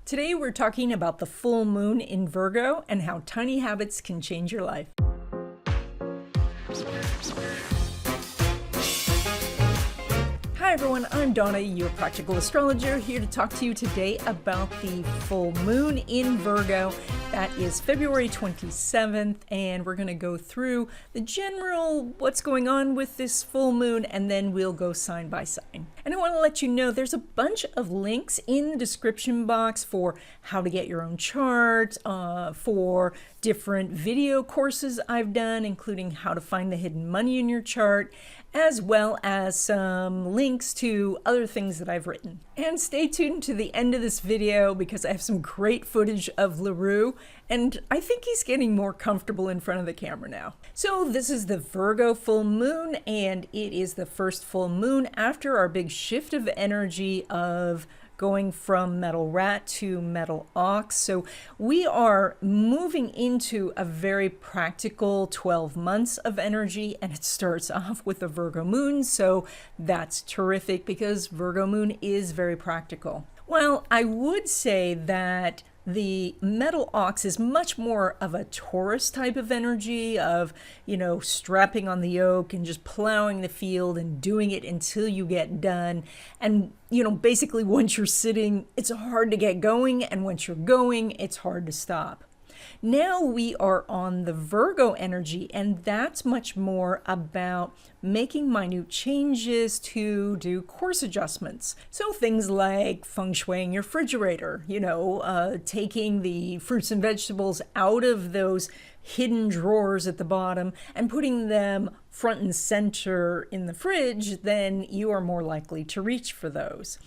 Today we're talking about the full moon in Virgo and how tiny habits can change your life. Hi everyone, I'm Donna, your practical astrologer, here to talk to you today about the full moon in Virgo. That is February 27th, and we're going to go through the general what's going on with this full moon, and then we'll go sign by sign. And I want to let you know there's a bunch of links in the description box for how to get your own chart, for different video courses I've done, including how to find the hidden money in your chart, as well as some links to other things that I've written. And stay tuned to the end of this video because I have some great footage of LaRue, and I think he's getting more comfortable in front of the camera now. So this is the Virgo full moon, and it is the first full moon after our big shift of energy of going from metal rat to metal ox. So we are moving into a very practical 12 months of energy, and it starts off with the Virgo moon. So that's terrific because Virgo moon is very practical. Well, I would say that the metal ox is much more of a Taurus type of energy of, strapping on the yoke and just plowing the field and doing it until you get done. And, basically once you're sitting, it's hard to get going. And once you're going, it's hard to stop. Now we are on the Virgo energy, and that's much more about making minute changes to do course adjustments. So things like feng shuiing your refrigerator, taking the fruits and vegetables out of those hidden drawers at the bottom and putting them front and center in the fridge, then you are more likely to reach for those.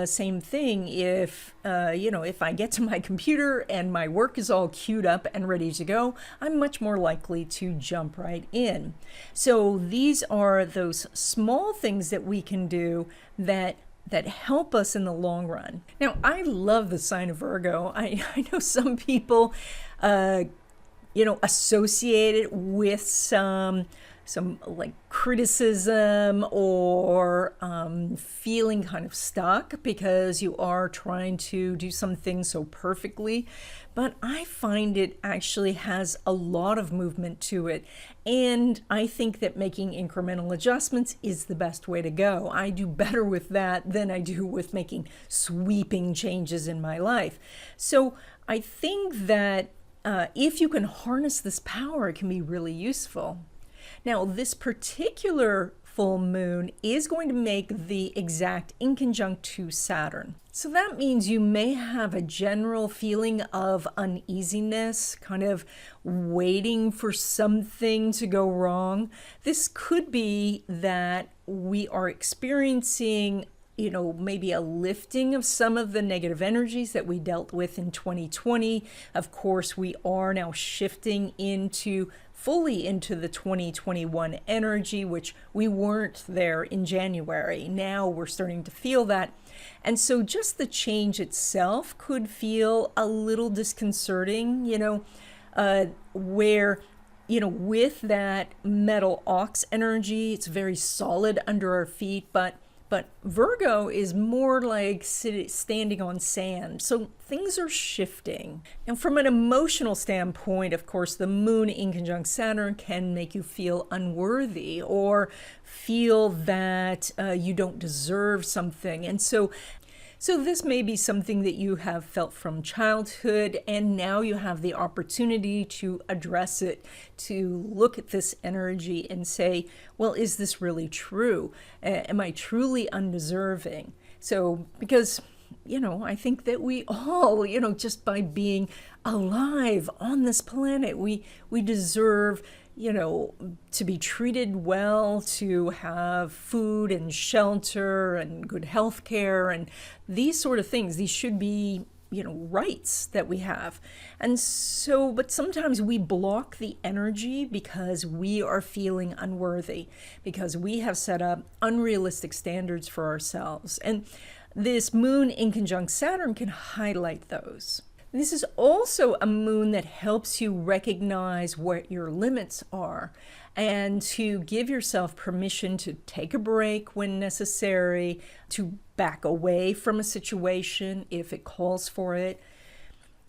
Same thing if I get to my computer and my work is all queued up and ready to go, I'm much more likely to jump right in. So these are those small things that we can do that help us in the long run. Now, I love the sign of Virgo. I know some people, associate it with some like criticism or feeling kind of stuck because you are trying to do something so perfectly. But I find it actually has a lot of movement to it. And I think that making incremental adjustments is the best way to go. I do better with that than I do with making sweeping changes in my life. So I think that if you can harness this power, it can be really useful. Now, this particular full moon is going to make the exact inconjunct to Saturn. So that means you may have a general feeling of uneasiness, kind of waiting for something to go wrong. This could be that we are experiencing maybe a lifting of some of the negative energies that we dealt with in 2020. Of course, we are now shifting fully into the 2021 energy, which we weren't there in January. Now we're starting to feel that. And so just the change itself could feel a little disconcerting, where with that metal ox energy, it's very solid under our feet, but Virgo is more like standing on sand. So things are shifting. And from an emotional standpoint, of course, the moon inconjunct Saturn can make you feel unworthy or feel that you don't deserve something. And so this may be something that you have felt from childhood, and now you have the opportunity to address it, to look at this energy and say, well, is this really true? Am I truly undeserving? So, because, I think that we all, just by being alive on this planet, we deserve to be treated well, to have food and shelter and good health care and these sort of things. These should be, rights that we have. And so, but sometimes we block the energy because we are feeling unworthy, because we have set up unrealistic standards for ourselves. And this moon inconjunct Saturn can highlight those. This is also a moon that helps you recognize what your limits are and to give yourself permission to take a break when necessary, to back away from a situation if it calls for it.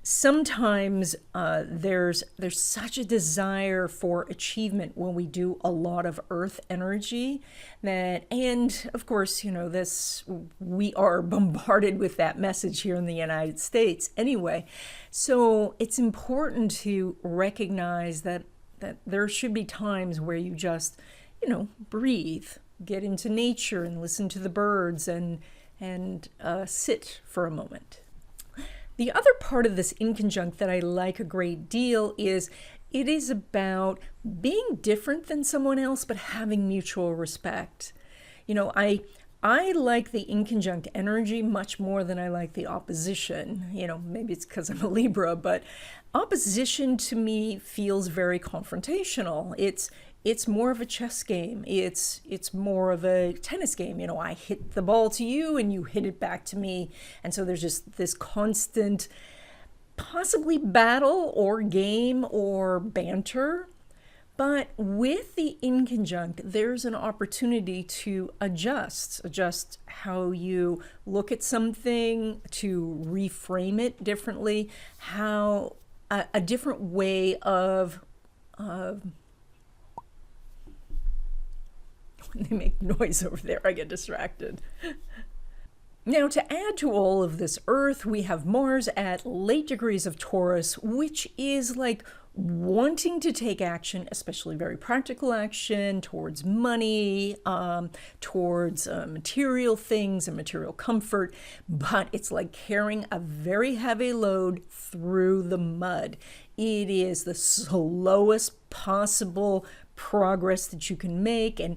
Sometimes there's such a desire for achievement when we do a lot of earth energy that, and of course, we are bombarded with that message here in the United States anyway. So it's important to recognize that there should be times where you just, breathe, get into nature and listen to the birds and sit for a moment. The other part of this inconjunct that I like a great deal is it is about being different than someone else, but having mutual respect. I like the inconjunct energy much more than I like the opposition. Maybe it's because I'm a Libra, but opposition to me feels very confrontational. It's more of a chess game. It's more of a tennis game. I hit the ball to you and you hit it back to me. And so there's just this constant, possibly battle or game or banter. But with the inconjunct, there's an opportunity to adjust how you look at something, to reframe it differently, how a different way of they make noise over there, I get distracted. Now, to add to all of this Earth, we have Mars at late degrees of Taurus, which is like wanting to take action, especially very practical action towards money, towards material things and material comfort, but it's like carrying a very heavy load through the mud. It is the slowest possible progress that you can make, and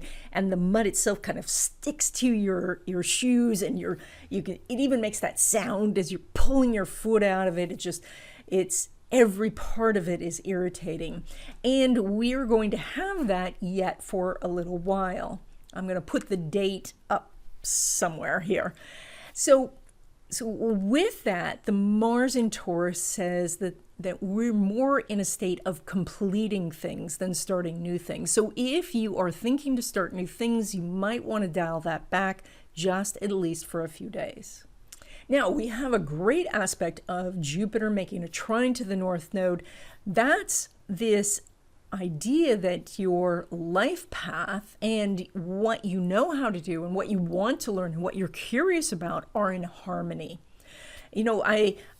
the mud itself kind of sticks to your shoes, and it even makes that sound as you're pulling your foot out of it. It's every part of it is irritating, and we're going to have that yet for a little while. I'm going to put the date up somewhere here. So with that, the Mars in Taurus says that we're more in a state of completing things than starting new things. So if you are thinking to start new things, you might want to dial that back just at least for a few days. Now, we have a great aspect of Jupiter making a trine to the North Node. That's this idea that your life path and what you know how to do and what you want to learn and what you're curious about are in harmony.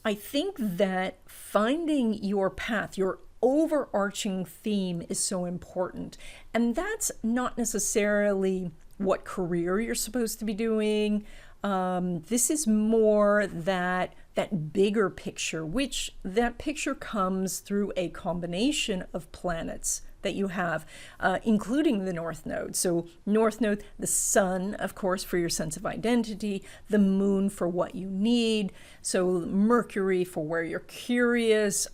I think that finding your path, your overarching theme is so important. And that's not necessarily what career you're supposed to be doing. This is more that bigger picture, which that picture comes through a combination of planets that you have, including the North Node. So North Node, the sun, of course, for your sense of identity, the moon for what you need, so Mercury for where you're curious,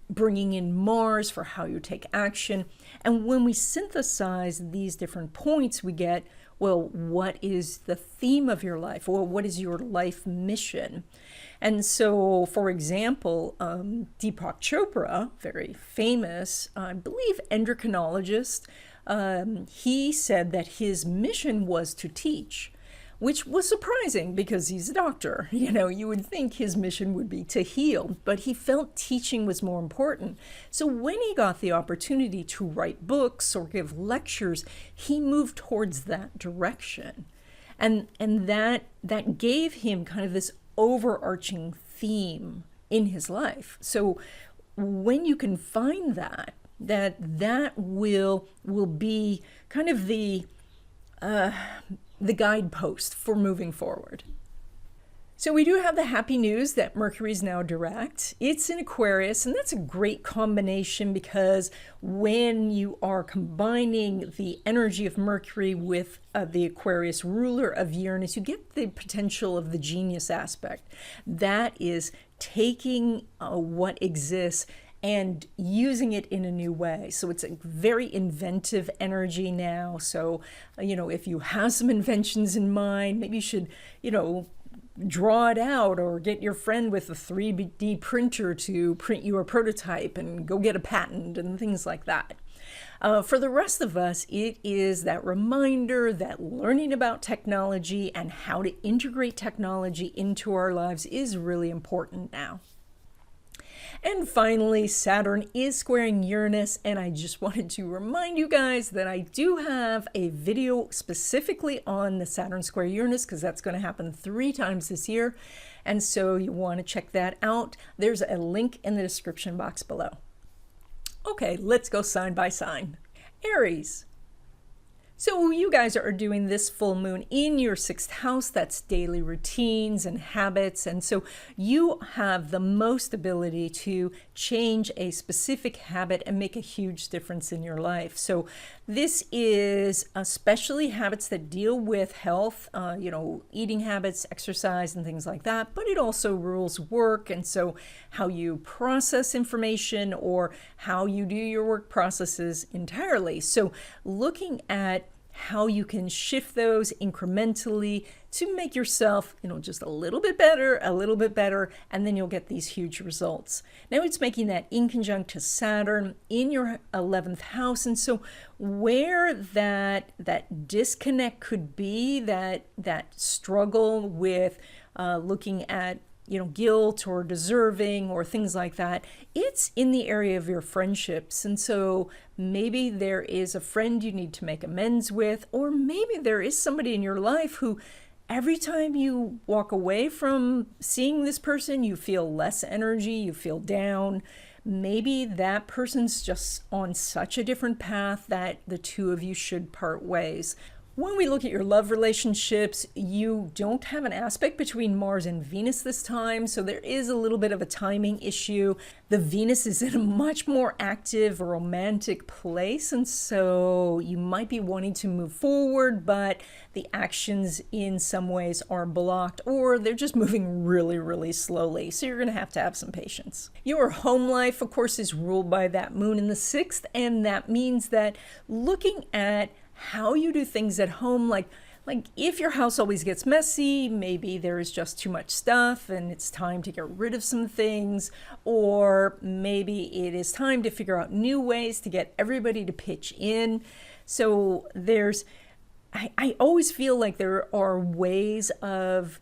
bringing in Mars for how you take action. And when we synthesize these different points, we get, well, what is the theme of your life? Well, what is your life mission? And so, for example, Deepak Chopra, very famous, I believe, endocrinologist, he said that his mission was to teach, which was surprising because he's a doctor. You would think his mission would be to heal, but he felt teaching was more important. So when he got the opportunity to write books or give lectures, he moved towards that direction. And that gave him kind of this overarching theme in his life. So when you can find that will be kind of the guidepost for moving forward. So we do have the happy news that Mercury is now direct. It's in Aquarius, and that's a great combination because when you are combining the energy of Mercury with the Aquarius ruler of Uranus, you get the potential of the genius aspect. That is taking what exists and using it in a new way. So it's a very inventive energy now. So, if you have some inventions in mind, maybe you should, draw it out, or get your friend with a 3D printer to print you a prototype and go get a patent and things like that. For the rest of us, it is that reminder that learning about technology and how to integrate technology into our lives is really important now. And finally, Saturn is squaring Uranus, and I just wanted to remind you guys that I do have a video specifically on the Saturn square Uranus, because that's going to happen 3 times this year, and so you want to check that out. There's a link in the description box below. Okay, let's go sign by sign. Aries. So you guys are doing this full moon in your 6th house. That's daily routines and habits. And so you have the most ability to change a specific habit and make a huge difference in your life. So this is especially habits that deal with health, eating habits, exercise, and things like that. But it also rules work. And so how you process information or how you do your work processes entirely. So looking at how you can shift those incrementally to make yourself, just a little bit better, and then you'll get these huge results. Now it's making that inconjunct to Saturn in your 11th house. And so where that disconnect could be, that struggle with looking at guilt or deserving or things like that, it's in the area of your friendships. And so maybe there is a friend you need to make amends with, or maybe there is somebody in your life who every time you walk away from seeing this person, you feel less energy, you feel down. Maybe that person's just on such a different path that the two of you should part ways. When we look at your love relationships, you don't have an aspect between Mars and Venus this time, so there is a little bit of a timing issue. The Venus is in a much more active, romantic place, and so you might be wanting to move forward, but the actions in some ways are blocked, or they're just moving really, really slowly, so you're going to have some patience. Your home life, of course, is ruled by that moon in the 6th, and that means that looking at how you do things at home, like if your house always gets messy, maybe there is just too much stuff and it's time to get rid of some things, or maybe it is time to figure out new ways to get everybody to pitch in. So I always feel like there are ways of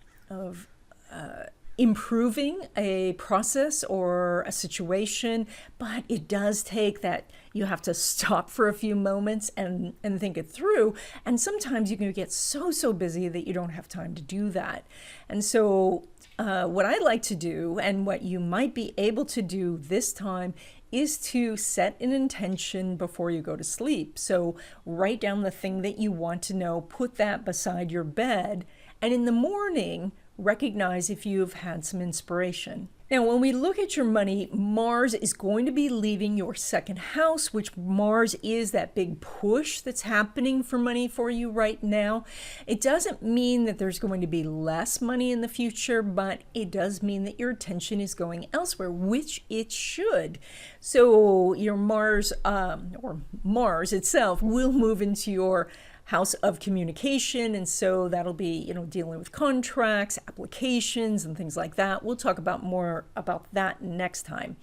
improving a process or a situation, but it does take that you have to stop for a few moments and think it through. And sometimes you can get so busy that you don't have time to do that. And so what I like to do, and what you might be able to do this time, is to set an intention before you go to sleep. So write down the thing that you want to know, put that beside your bed, and in the morning, recognize if you've had some inspiration. Now, when we look at your money, Mars is going to be leaving your 2nd house, which Mars is that big push that's happening for money for you right now. It doesn't mean that there's going to be less money in the future, but it does mean that your attention is going elsewhere, which it should. So your Mars, or Mars itself, will move into your house of communication, and so that'll be dealing with contracts, applications, and things like that. We'll talk about more about that next time,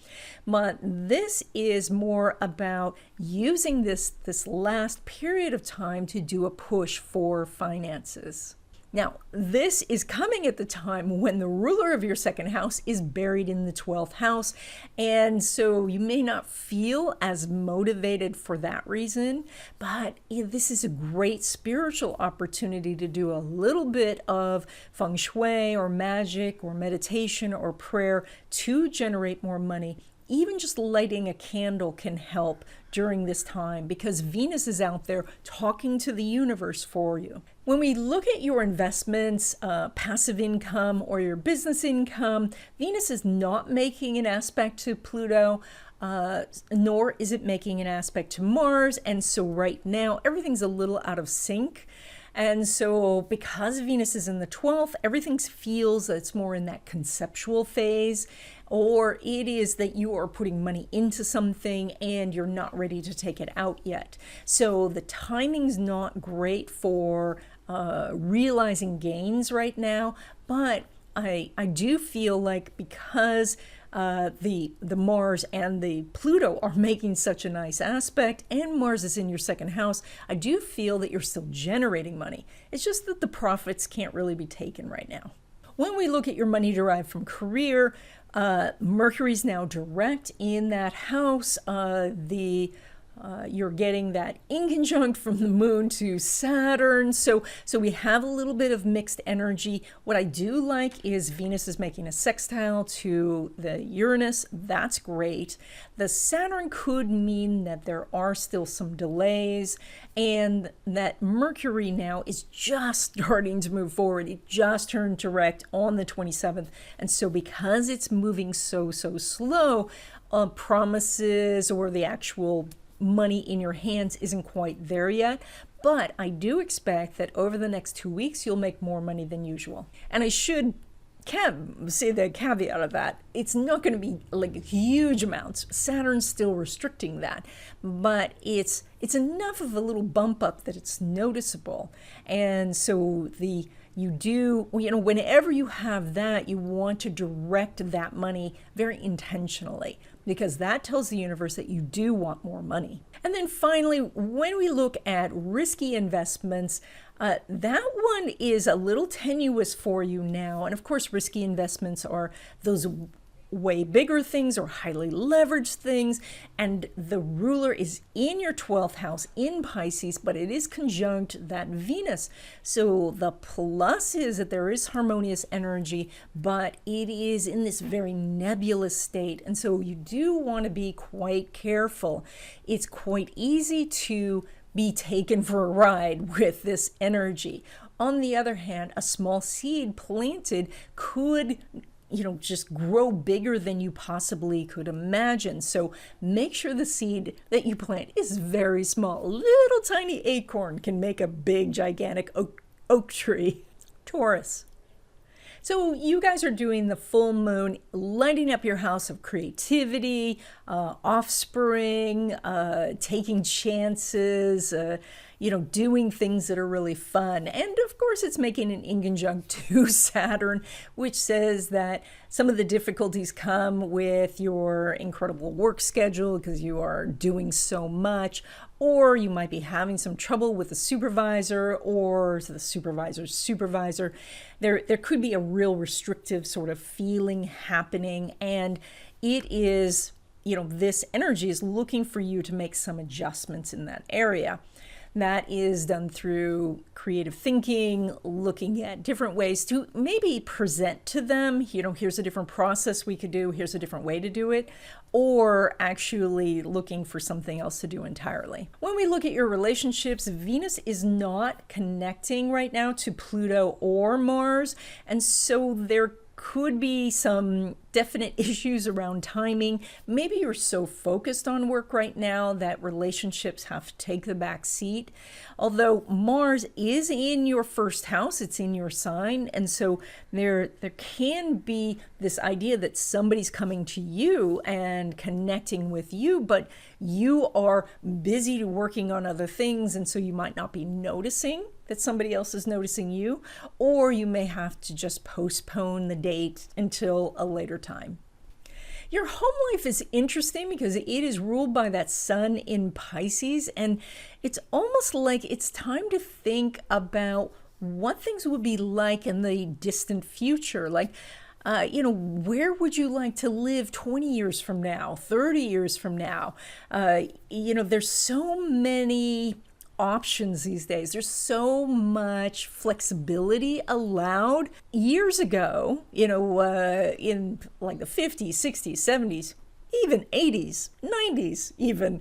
but this is more about using this last period of time to do a push for finances. Now, this is coming at the time when the ruler of your 2nd house is buried in the 12th house. And so you may not feel as motivated for that reason, but this is a great spiritual opportunity to do a little bit of feng shui or magic or meditation or prayer to generate more money. Even just lighting a candle can help during this time, because Venus is out there talking to the universe for you. When we look at your investments, passive income, or your business income, Venus is not making an aspect to Pluto, nor is it making an aspect to Mars. And so right now, everything's a little out of sync. And so because Venus is in the 12th, everything feels that it's more in that conceptual phase, or it is that you are putting money into something and you're not ready to take it out yet. So the timing's not great for realizing gains right now, but I do feel like because the Mars and the Pluto are making such a nice aspect, and Mars is in your second house, I do feel that you're still generating money. It's just that the profits can't really be taken right now. When we look at your money derived from career, Mercury's now direct in that house. You're getting that inconjunct from the moon to Saturn. So we have a little bit of mixed energy. What I do like is Venus is making a sextile to the Uranus. That's great. The Saturn could mean that there are still some delays and that Mercury now is just starting to move forward. It just turned direct on the 27th. And so because it's moving so slow, promises or the actual money in your hands isn't quite there yet, but I do expect that over the next 2 weeks you'll make more money than usual. And I should say the caveat of that, it's not going to be like huge amounts. Saturn's still restricting that, but it's enough of a little bump up that it's noticeable. And so whenever you have that, you want to direct that money very intentionally, because that tells the universe that you do want more money. And then finally, when we look at risky investments, that one is a little tenuous for you now. And of course, risky investments are those way bigger things or highly leveraged things, and the ruler is in your 12th house in Pisces, but it is conjunct that Venus. So the plus is that there is harmonious energy, but it is in this very nebulous state, and so you do want to be quite careful. It's quite easy to be taken for a ride with this energy. On the other hand, a small seed planted could just grow bigger than you possibly could imagine. So make sure the seed that you plant is very small. A little tiny acorn can make a big, gigantic oak tree. Taurus. So you guys are doing the full moon, lighting up your house of creativity, offspring, taking chances, doing things that are really fun. And of course, it's making an inconjunct to Saturn, which says that some of the difficulties come with your incredible work schedule because you are doing so much, or you might be having some trouble with the supervisor or the supervisor's supervisor. There could be a real restrictive sort of feeling happening, and it is, this energy is looking for you to make some adjustments in that area. That is done through creative thinking, looking at different ways to maybe present to them, here's a different process we could do, here's a different way to do it, or actually looking for something else to do entirely. When we look at your relationships, Venus is not connecting right now to Pluto or Mars, and so there could be some definite issues around timing. Maybe you're so focused on work right now that relationships have to take the back seat. Although Mars is in your first house, it's in your sign, and so there can be this idea that somebody's coming to you and connecting with you, but you are busy working on other things, and so you might not be noticing that somebody else is noticing you, or you may have to just postpone the date until a later time. Your home life is interesting because it is ruled by that sun in Pisces, and it's almost like it's time to think about what things would be like in the distant future. Like, where would you like to live 20 years from now, 30 years from now? There's so many options these days. There's so much flexibility allowed. Years ago, in like the 50s, 60s, 70s, even 80s, 90s even,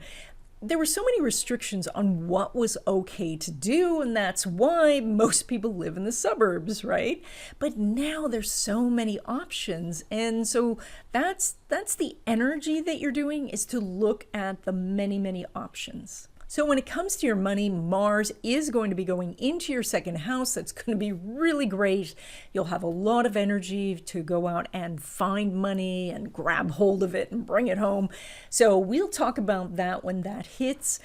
there were so many restrictions on what was okay to do, and that's why most people live in the suburbs, right? But now there's so many options, and so that's the energy that you're doing, is to look at the many, many options. So when it comes to your money, Mars is going to be going into your second house. That's going to be really great. You'll have a lot of energy to go out and find money and grab hold of it and bring it home. So we'll talk about that when that hits.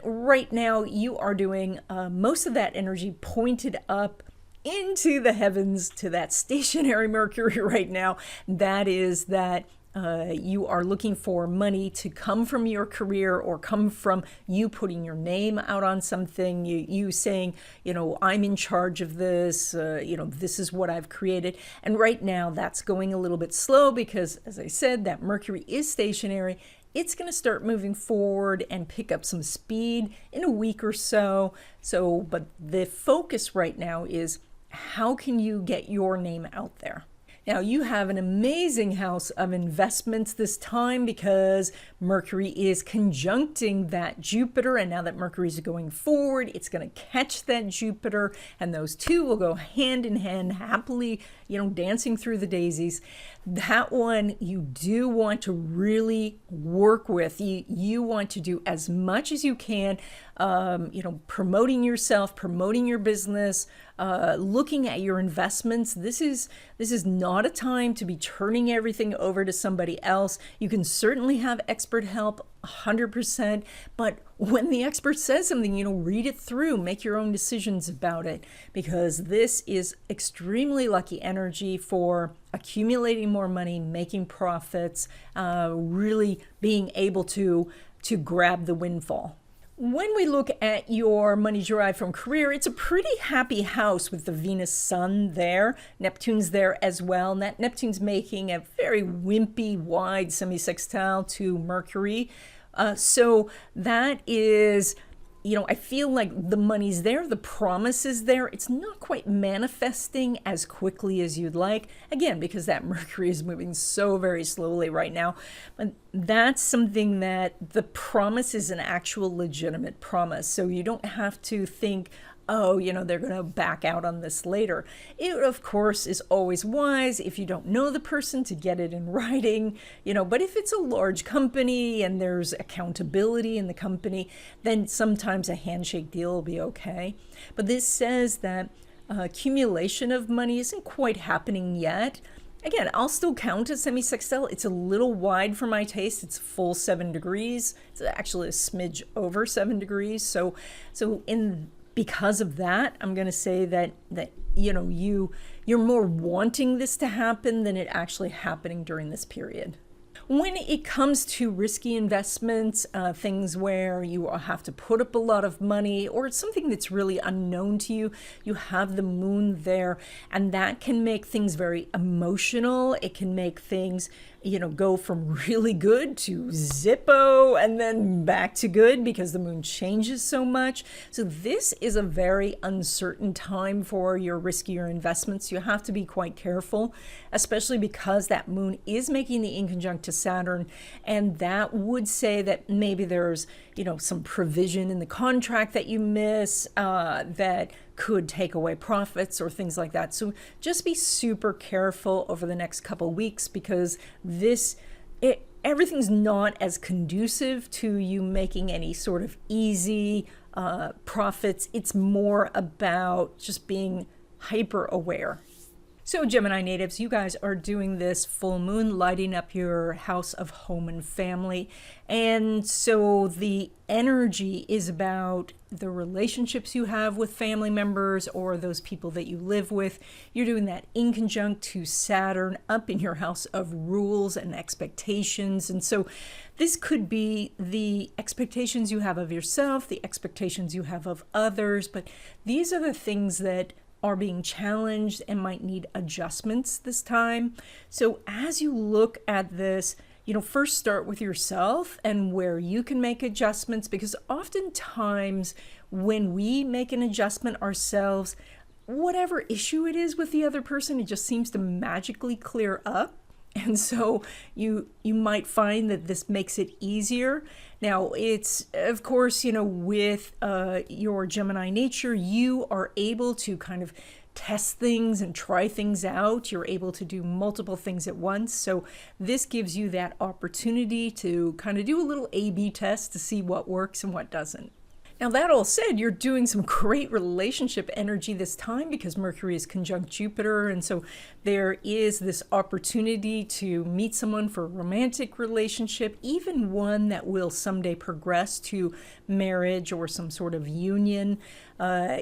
Right now, you are doing most of that energy pointed up into the heavens to that stationary Mercury right now. That is that you are looking for money to come from your career or come from you putting your name out on something, you saying, I'm in charge of this, this is what I've created. And right now that's going a little bit slow because, as I said, that Mercury is stationary. It's going to start moving forward and pick up some speed in a week or so. But the focus right now is how can you get your name out there? Now, you have an amazing house of investments this time because Mercury is conjuncting that Jupiter. And now that Mercury is going forward, it's going to catch that Jupiter. And those two will go hand in hand, happily, dancing through the daisies. That one you do want to really work with. You want to do as much as you can, promoting yourself, promoting your business, looking at your investments. This is not a time to be turning everything over to somebody else. You can certainly have expert help, 100%, but when the expert says something, read it through, make your own decisions about it, because this is extremely lucky energy for accumulating more money, making profits, really being able to grab the windfall. When we look at your money derived from career, it's a pretty happy house with the Venus Sun there. Neptune's there as well. And that Neptune's making a very wimpy, wide semi-sextile to Mercury. So that is, I feel like the money's there, the promise is there. It's not quite manifesting as quickly as you'd like. Again, because that Mercury is moving so very slowly right now. But that's something that the promise is an actual legitimate promise. So you don't have to think, they're going to back out on this later. It, of course, is always wise if you don't know the person to get it in writing, but if it's a large company and there's accountability in the company, then sometimes a handshake deal will be okay. But this says that accumulation of money isn't quite happening yet. Again, I'll still count as semi-sextile. It's a little wide for my taste. It's full 7 degrees. It's actually a smidge over 7 degrees. So because of that, I'm going to say that you're more wanting this to happen than it actually happening during this period. When it comes to risky investments, things where you have to put up a lot of money, or it's something that's really unknown to you, you have the moon there, and that can make things very emotional. It can make things, go from really good to Zippo and then back to good because the moon changes so much. So this is a very uncertain time for your riskier investments. You have to be quite careful, especially because that moon is making the inconjunct to Saturn, and that would say that maybe there's, some provision in the contract that you miss that could take away profits or things like that. So just be super careful over the next couple weeks because everything's not as conducive to you making any sort of easy profits. It's more about just being hyper aware. So Gemini natives, you guys are doing this full moon, lighting up your house of home and family. And so the energy is about the relationships you have with family members or those people that you live with. You're doing that inconjunct to Saturn up in your house of rules and expectations. And so this could be the expectations you have of yourself, the expectations you have of others, but these are the things that are being challenged and might need adjustments this time. So as you look at this, first start with yourself and where you can make adjustments, because oftentimes when we make an adjustment ourselves, whatever issue it is with the other person, it just seems to magically clear up. And so you might find that this makes it easier. Now, it's, of course, with your Gemini nature, you are able to kind of test things and try things out. You're able to do multiple things at once. So this gives you that opportunity to kind of do a little A/B test to see what works and what doesn't. Now, that all said, you're doing some great relationship energy this time because Mercury is conjunct Jupiter. And so there is this opportunity to meet someone for a romantic relationship, even one that will someday progress to marriage or some sort of union.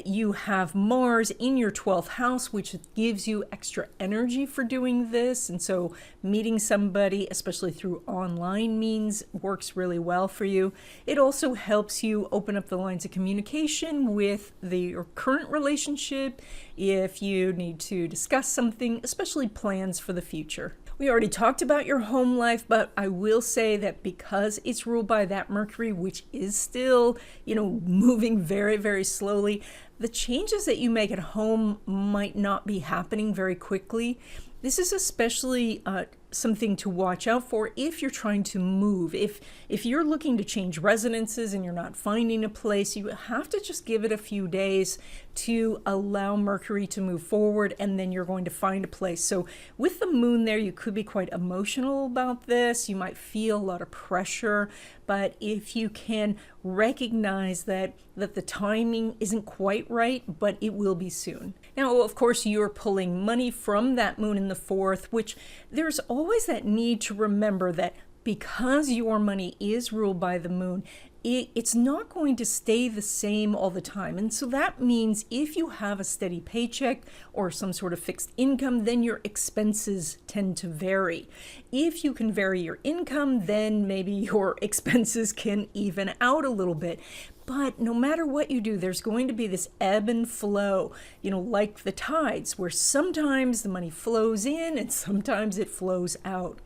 You have Mars in your 12th house, which gives you extra energy for doing this. And so meeting somebody, especially through online means, works really well for you. It also helps you open up the lines of communication with your current relationship if you need to discuss something, especially plans for the future. We already talked about your home life, but I will say that because it's ruled by that Mercury, which is still, moving very, very slowly, the changes that you make at home might not be happening very quickly. This is especially something to watch out for if you're trying to move. If you're looking to change residences and you're not finding a place, you have to just give it a few days to allow Mercury to move forward, and then you're going to find a place. So with the moon there, you could be quite emotional about this. You might feel a lot of pressure, but if you can recognize that the timing isn't quite right, but it will be soon. Now, of course, you're pulling money from that moon in the 4th, which there's always that need to remember that because your money is ruled by the moon, it's not going to stay the same all the time. And so that means if you have a steady paycheck or some sort of fixed income, then your expenses tend to vary. If you can vary your income, then maybe your expenses can even out a little bit. But no matter what you do, there's going to be this ebb and flow, like the tides, where sometimes the money flows in and sometimes it flows out.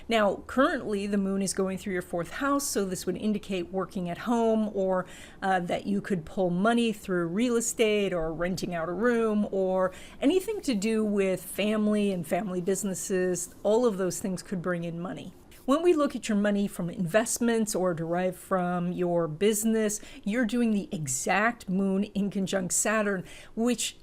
Now, currently, the moon is going through your 4th house, so this would indicate working at home, or that you could pull money through real estate or renting out a room, or anything to do with family and family businesses. All of those things could bring in money. When we look at your money from investments or derived from your business, you're doing the exact moon in conjunct Saturn, which,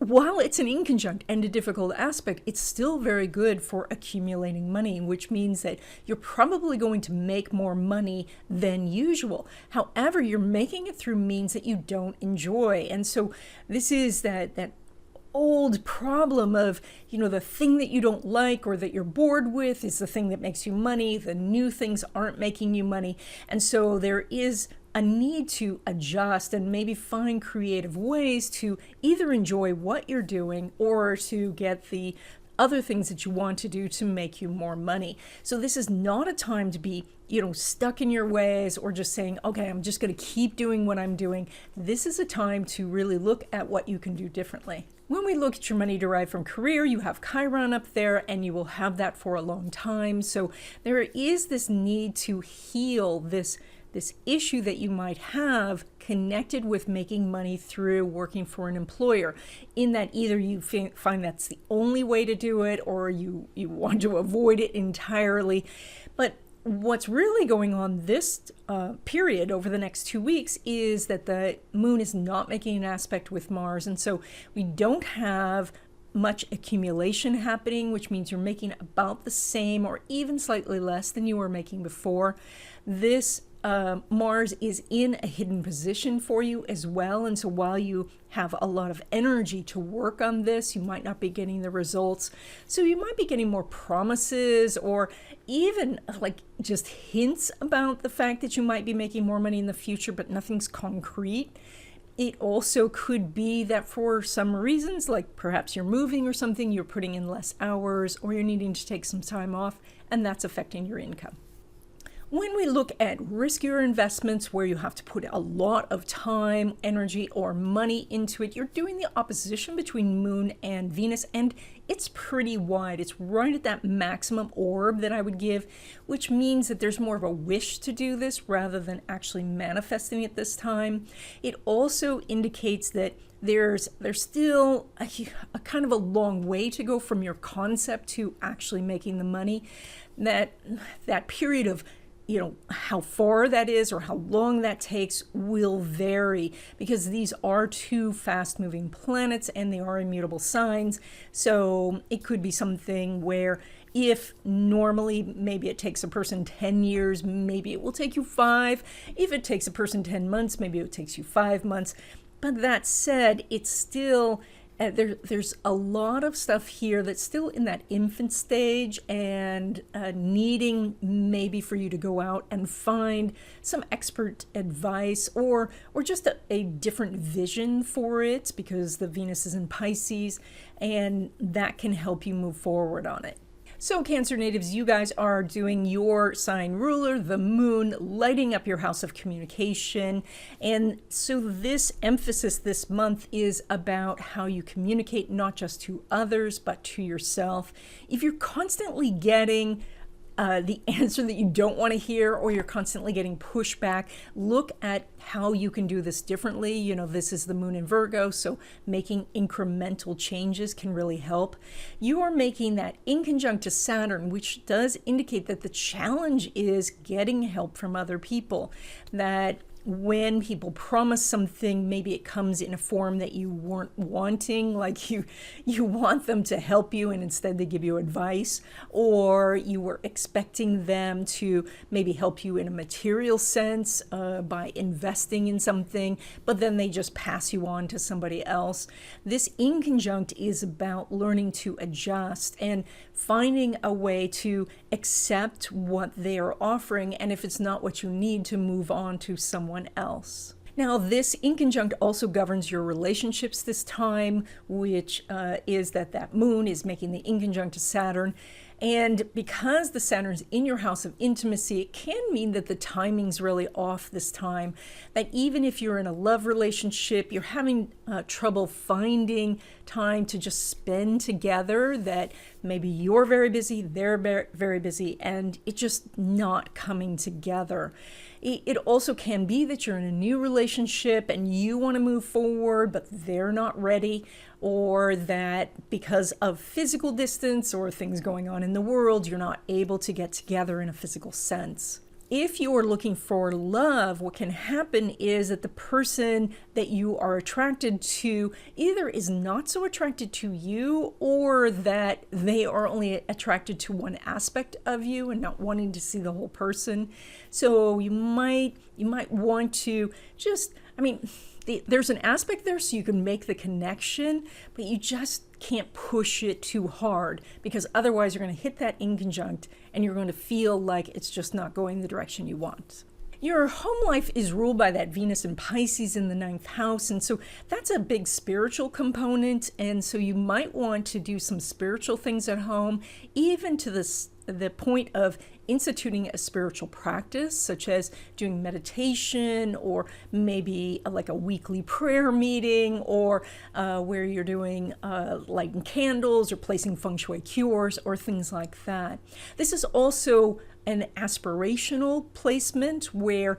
while it's an inconjunct and a difficult aspect, it's still very good for accumulating money, which means that you're probably going to make more money than usual. However, you're making it through means that you don't enjoy. And so this is that old problem of, the thing that you don't like or that you're bored with is the thing that makes you money. The new things aren't making you money. And so there is a need to adjust and maybe find creative ways to either enjoy what you're doing or to get the other things that you want to do to make you more money. So this is not a time to be, stuck in your ways or just saying, okay, I'm just going to keep doing what I'm doing. This is a time to really look at what you can do differently. When we look at your money derived from career, you have Chiron up there, and you will have that for a long time. So there is this need to heal this issue that you might have connected with making money through working for an employer, in that either you find that's the only way to do it or you want to avoid it entirely. But what's really going on this period over the next 2 weeks is that the moon is not making an aspect with Mars, and so we don't have much accumulation happening, which means you're making about the same or even slightly less than you were making before. This Mars is in a hidden position for you as well, and so while you have a lot of energy to work on this, you might not be getting the results. So you might be getting more promises or even just hints about the fact that you might be making more money in the future, but nothing's concrete. It also could be that for some reasons, like perhaps you're moving or something, you're putting in less hours or you're needing to take some time off, and that's affecting your income. When we look at riskier investments where you have to put a lot of time, energy, or money into it, you're doing the opposition between Moon and Venus, and it's pretty wide. It's right at that maximum orb that I would give, which means that there's more of a wish to do this rather than actually manifesting it this time. It also indicates that there's still a kind of a long way to go from your concept to actually making the money. That period of how far that is or how long that takes will vary because these are two fast-moving planets and they are immutable signs. So it could be something where if normally maybe it takes a person 10 years, maybe it will take you 5. If it takes a person 10 months, maybe it takes you 5 months. But that said, it's still, there's a lot of stuff here that's still in that infant stage and needing maybe for you to go out and find some expert advice or just a different vision for it, because the Venus is in Pisces, and that can help you move forward on it. So Cancer natives, you guys are doing your sign ruler, the moon, lighting up your house of communication. And so this emphasis this month is about how you communicate, not just to others, but to yourself. If you're constantly getting the answer that you don't want to hear, or you're constantly getting pushback, look at how you can do this differently. You know, this is the moon in Virgo, so making incremental changes can really help. You are making that inconjunct to Saturn, which does indicate that the challenge is getting help from other people. That when people promise something, maybe it comes in a form that you weren't wanting, like you want them to help you and instead they give you advice, or you were expecting them to maybe help you in a material sense by investing in something, but then they just pass you on to somebody else. This inconjunct is about learning to adjust and finding a way to accept what they are offering, and if it's not what you need, to move on to someone else. Now, this inconjunct also governs your relationships this time, which is that moon is making the inconjunct to Saturn. And because the Saturn's in your house of intimacy, it can mean that the timing's really off this time. That even if you're in a love relationship, you're having trouble finding time to just spend together, that maybe you're very busy, they're very busy, and it's just not coming together. It also can be that you're in a new relationship and you want to move forward, but they're not ready, or that because of physical distance or things going on in the world, you're not able to get together in a physical sense. If you are looking for love, what can happen is that the person that you are attracted to either is not so attracted to you, or that they are only attracted to one aspect of you and not wanting to see the whole person. So you might want to just, there's an aspect there so you can make the connection, but you just can't push it too hard, because otherwise you're going to hit that inconjunct and you're going to feel like it's just not going the direction you want. Your home life is ruled by that Venus in Pisces in the 9th house, and so that's a big spiritual component, and so you might want to do some spiritual things at home, even to the point of instituting a spiritual practice, such as doing meditation, or maybe like a weekly prayer meeting, or where you're doing lighting candles or placing feng shui cures or things like that. This is also an aspirational placement where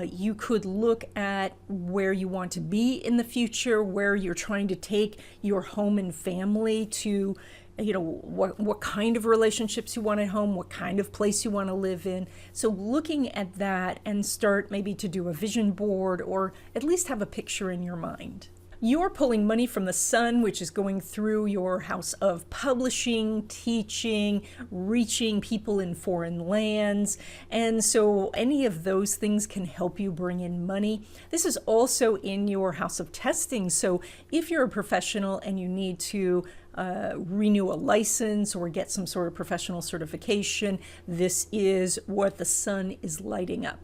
you could look at where you want to be in the future, where you're trying to take your home and family to, what kind of relationships you want at home, what kind of place you want to live in. So looking at that, and start maybe to do a vision board, or at least have a picture in your mind. You're pulling money from the sun, which is going through your house of publishing, teaching, reaching people in foreign lands. And so any of those things can help you bring in money. This is also in your house of testing. So if you're a professional and you need to renew a license or get some sort of professional certification, this is what the sun is lighting up.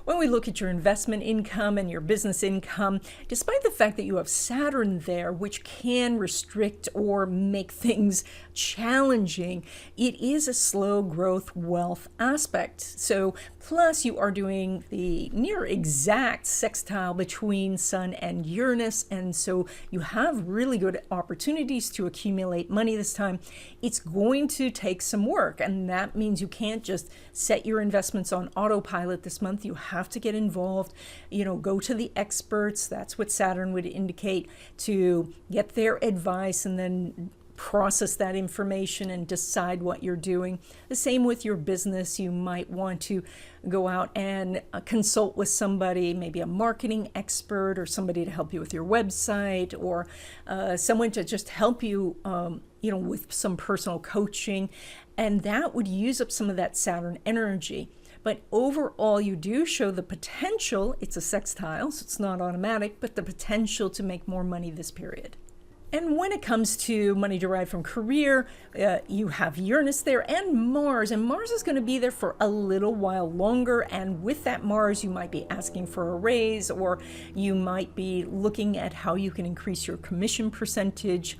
When we look at your investment income and your business income, despite the fact that you have Saturn there, which can restrict or make things challenging, it is a slow growth wealth aspect. So plus you are doing the near exact sextile between Sun and Uranus, and so you have really good opportunities to accumulate money this time. It's going to take some work, and that means you can't just set your investments on autopilot this month. You have to get involved, go to the experts. That's what Saturn would indicate, to get their advice and then process that information and decide what you're doing. The same with your business. You might want to go out and consult with somebody, maybe a marketing expert or somebody to help you with your website, or someone to just help you, with some personal coaching. And that would use up some of that Saturn energy. But overall, you do show the potential. It's a sextile, so it's not automatic, but the potential to make more money this period. And when it comes to money derived from career, you have Uranus there and Mars is going to be there for a little while longer. And with that Mars, you might be asking for a raise, or you might be looking at how you can increase your commission percentage.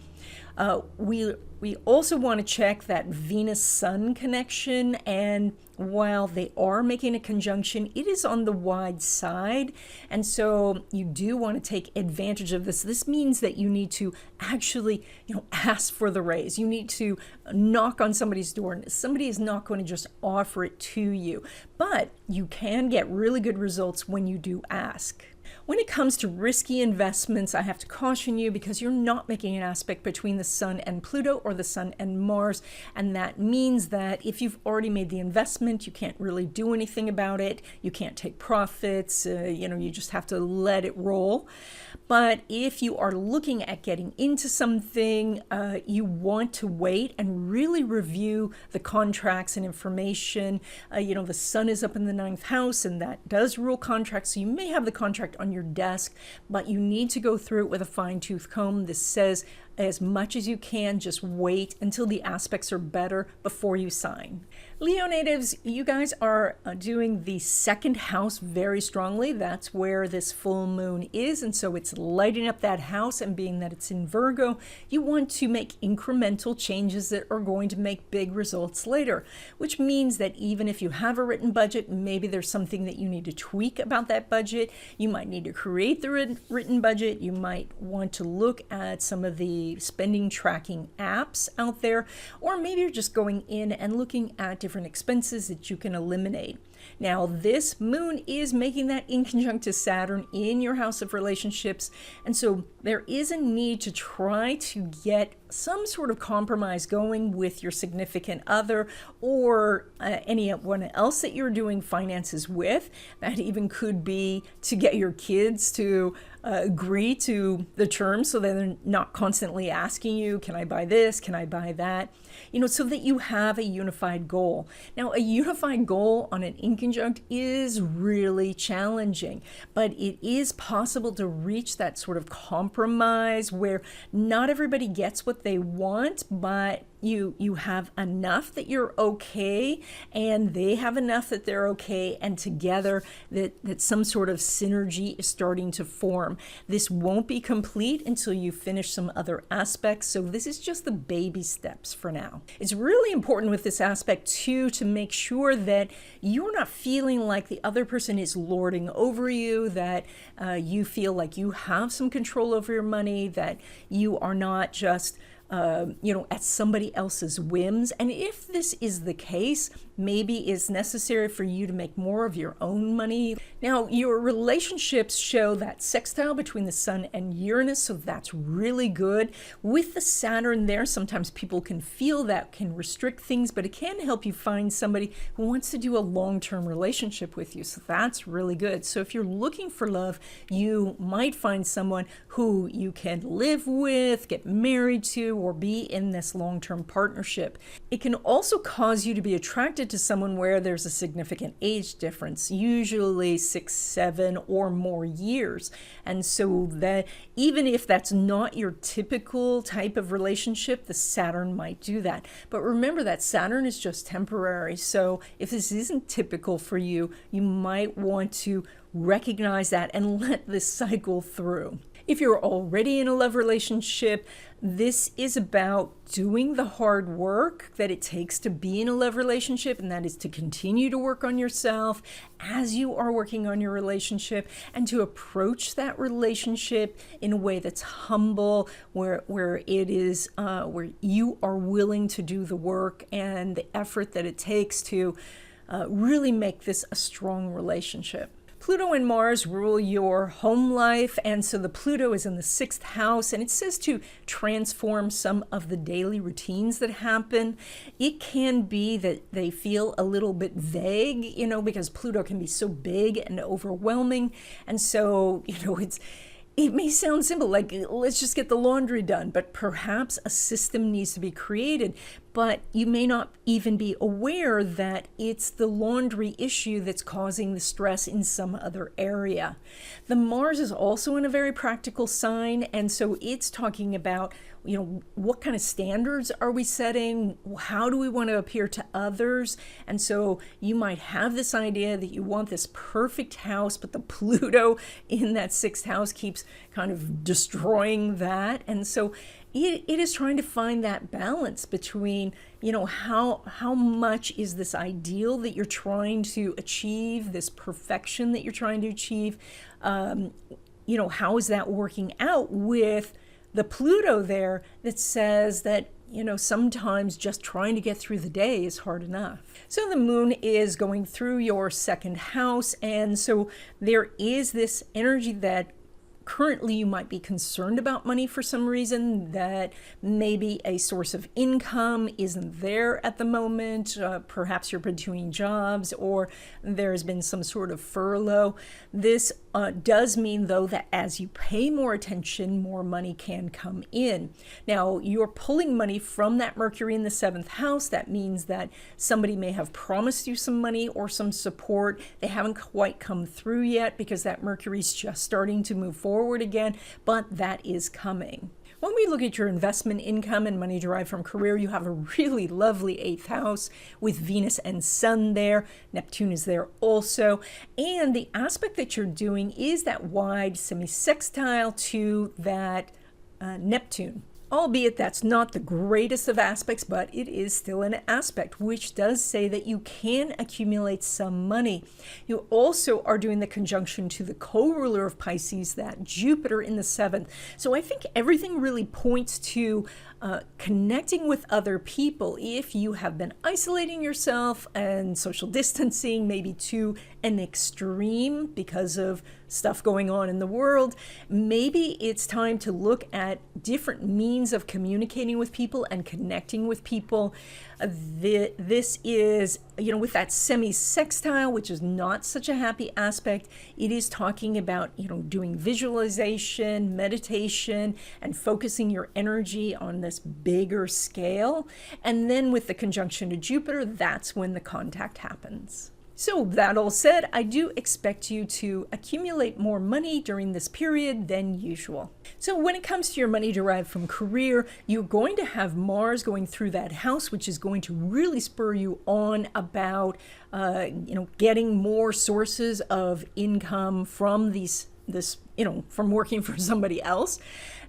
We also want to check that Venus-Sun connection, and while they are making a conjunction, it is on the wide side, and so you do want to take advantage of this. This means that you need to actually, ask for the raise. You need to knock on somebody's door. Somebody is not going to just offer it to you, but you can get really good results when you do ask. When it comes to risky investments, I have to caution you because you're not making an aspect between the Sun and Pluto or the Sun and Mars. And that means that if you've already made the investment, you can't really do anything about it. You can't take profits. You just have to let it roll. But if you are looking at getting into something, you want to wait and really review the contracts and information. The Sun is up in the 9th house, and that does rule contracts. So you may have the contract on your desk, but you need to go through it with a fine-tooth comb. This says, as much as you can, just wait until the aspects are better before you sign. Leo natives, you guys are doing the 2nd house very strongly. That's where this full moon is, and so it's lighting up that house, and being that it's in Virgo, you want to make incremental changes that are going to make big results later, which means that even if you have a written budget, maybe there's something that you need to tweak about that budget. You might need to create the written budget. You might want to look at some of the spending tracking apps out there, or maybe you're just going in and looking at different expenses that you can eliminate. Now, this moon is making that inconjunct to Saturn in your house of relationships, and so there is a need to try to get some sort of compromise going with your significant other or anyone else that you're doing finances with. That even could be to get your kids to agree to the terms so that they're not constantly asking you, can I buy this, can I buy that? So that you have a unified goal. Now, a unified goal on an inconjunct is really challenging, but it is possible to reach that sort of compromise where not everybody gets what they want, but you have enough that you're okay, and they have enough that they're okay, and together that some sort of synergy is starting to form. This won't be complete until you finish some other aspects, so this is just the baby steps for now. It's really important with this aspect too to make sure that you're not feeling like the other person is lording over you, that you feel like you have some control over your money, that you are not just at somebody else's whims. And if this is the case, maybe it's necessary for you to make more of your own money. Now, your relationships show that sextile between the Sun and Uranus, so that's really good. With the Saturn there, sometimes people can feel that can restrict things, but it can help you find somebody who wants to do a long-term relationship with you, so that's really good. So if you're looking for love, you might find someone who you can live with, get married to, or be in this long-term partnership. It can also cause you to be attracted to someone where there's a significant age difference, usually 6, 7 or more years. And so that even if that's not your typical type of relationship, the Saturn might do that. But remember that Saturn is just temporary. So if this isn't typical for you, you might want to recognize that and let this cycle through. If you're already in a love relationship, this is about doing the hard work that it takes to be in a love relationship, and that is to continue to work on yourself as you are working on your relationship, and to approach that relationship in a way that's humble, where it is where you are willing to do the work and the effort that it takes to really make this a strong relationship. Pluto and Mars rule your home life, and so the Pluto is in the 6th house, and it says to transform some of the daily routines that happen. It can be that they feel a little bit vague, because Pluto can be so big and overwhelming, and so, it may sound simple, like let's just get the laundry done, but perhaps a system needs to be created. But you may not even be aware that it's the laundry issue that's causing the stress in some other area. The Mars is also in a very practical sign, and so it's talking about, what kind of standards are we setting? How do we want to appear to others? And so you might have this idea that you want this perfect house, but the Pluto in that 6th house keeps kind of destroying that. And so it is trying to find that balance between, how much is this ideal that you're trying to achieve, this perfection that you're trying to achieve, how is that working out with the Pluto there that says that, sometimes just trying to get through the day is hard enough. So the moon is going through your 2nd house, and so there is this energy that currently you might be concerned about money for some reason, that maybe a source of income isn't there at the moment. Perhaps you're between jobs, or there's been some sort of furlough. This does mean, though, that as you pay more attention, more money can come in. Now, you're pulling money from that Mercury in the 7th house. That means that somebody may have promised you some money or some support. They haven't quite come through yet because that Mercury's just starting to move forward again, but that is coming. When we look at your investment income and money derived from career, you have a really lovely 8th house with Venus and Sun there. Neptune is there also. And the aspect that you're doing is that wide semi-sextile to that Neptune. Albeit that's not the greatest of aspects, but it is still an aspect, which does say that you can accumulate some money. You also are doing the conjunction to the co-ruler of Pisces, that Jupiter in the 7th. So I think everything really points to connecting with other people. If you have been isolating yourself and social distancing, maybe to an extreme because of stuff going on in the world, maybe it's time to look at different means of communicating with people and connecting with people. This is, with that semi-sextile, which is not such a happy aspect, it is talking about, doing visualization, meditation, and focusing your energy on this bigger scale. And then with the conjunction to Jupiter, that's when the contact happens. So that all said, I do expect you to accumulate more money during this period than usual. So when it comes to your money derived from career, you're going to have Mars going through that house, which is going to really spur you on about, getting more sources of income from from working for somebody else.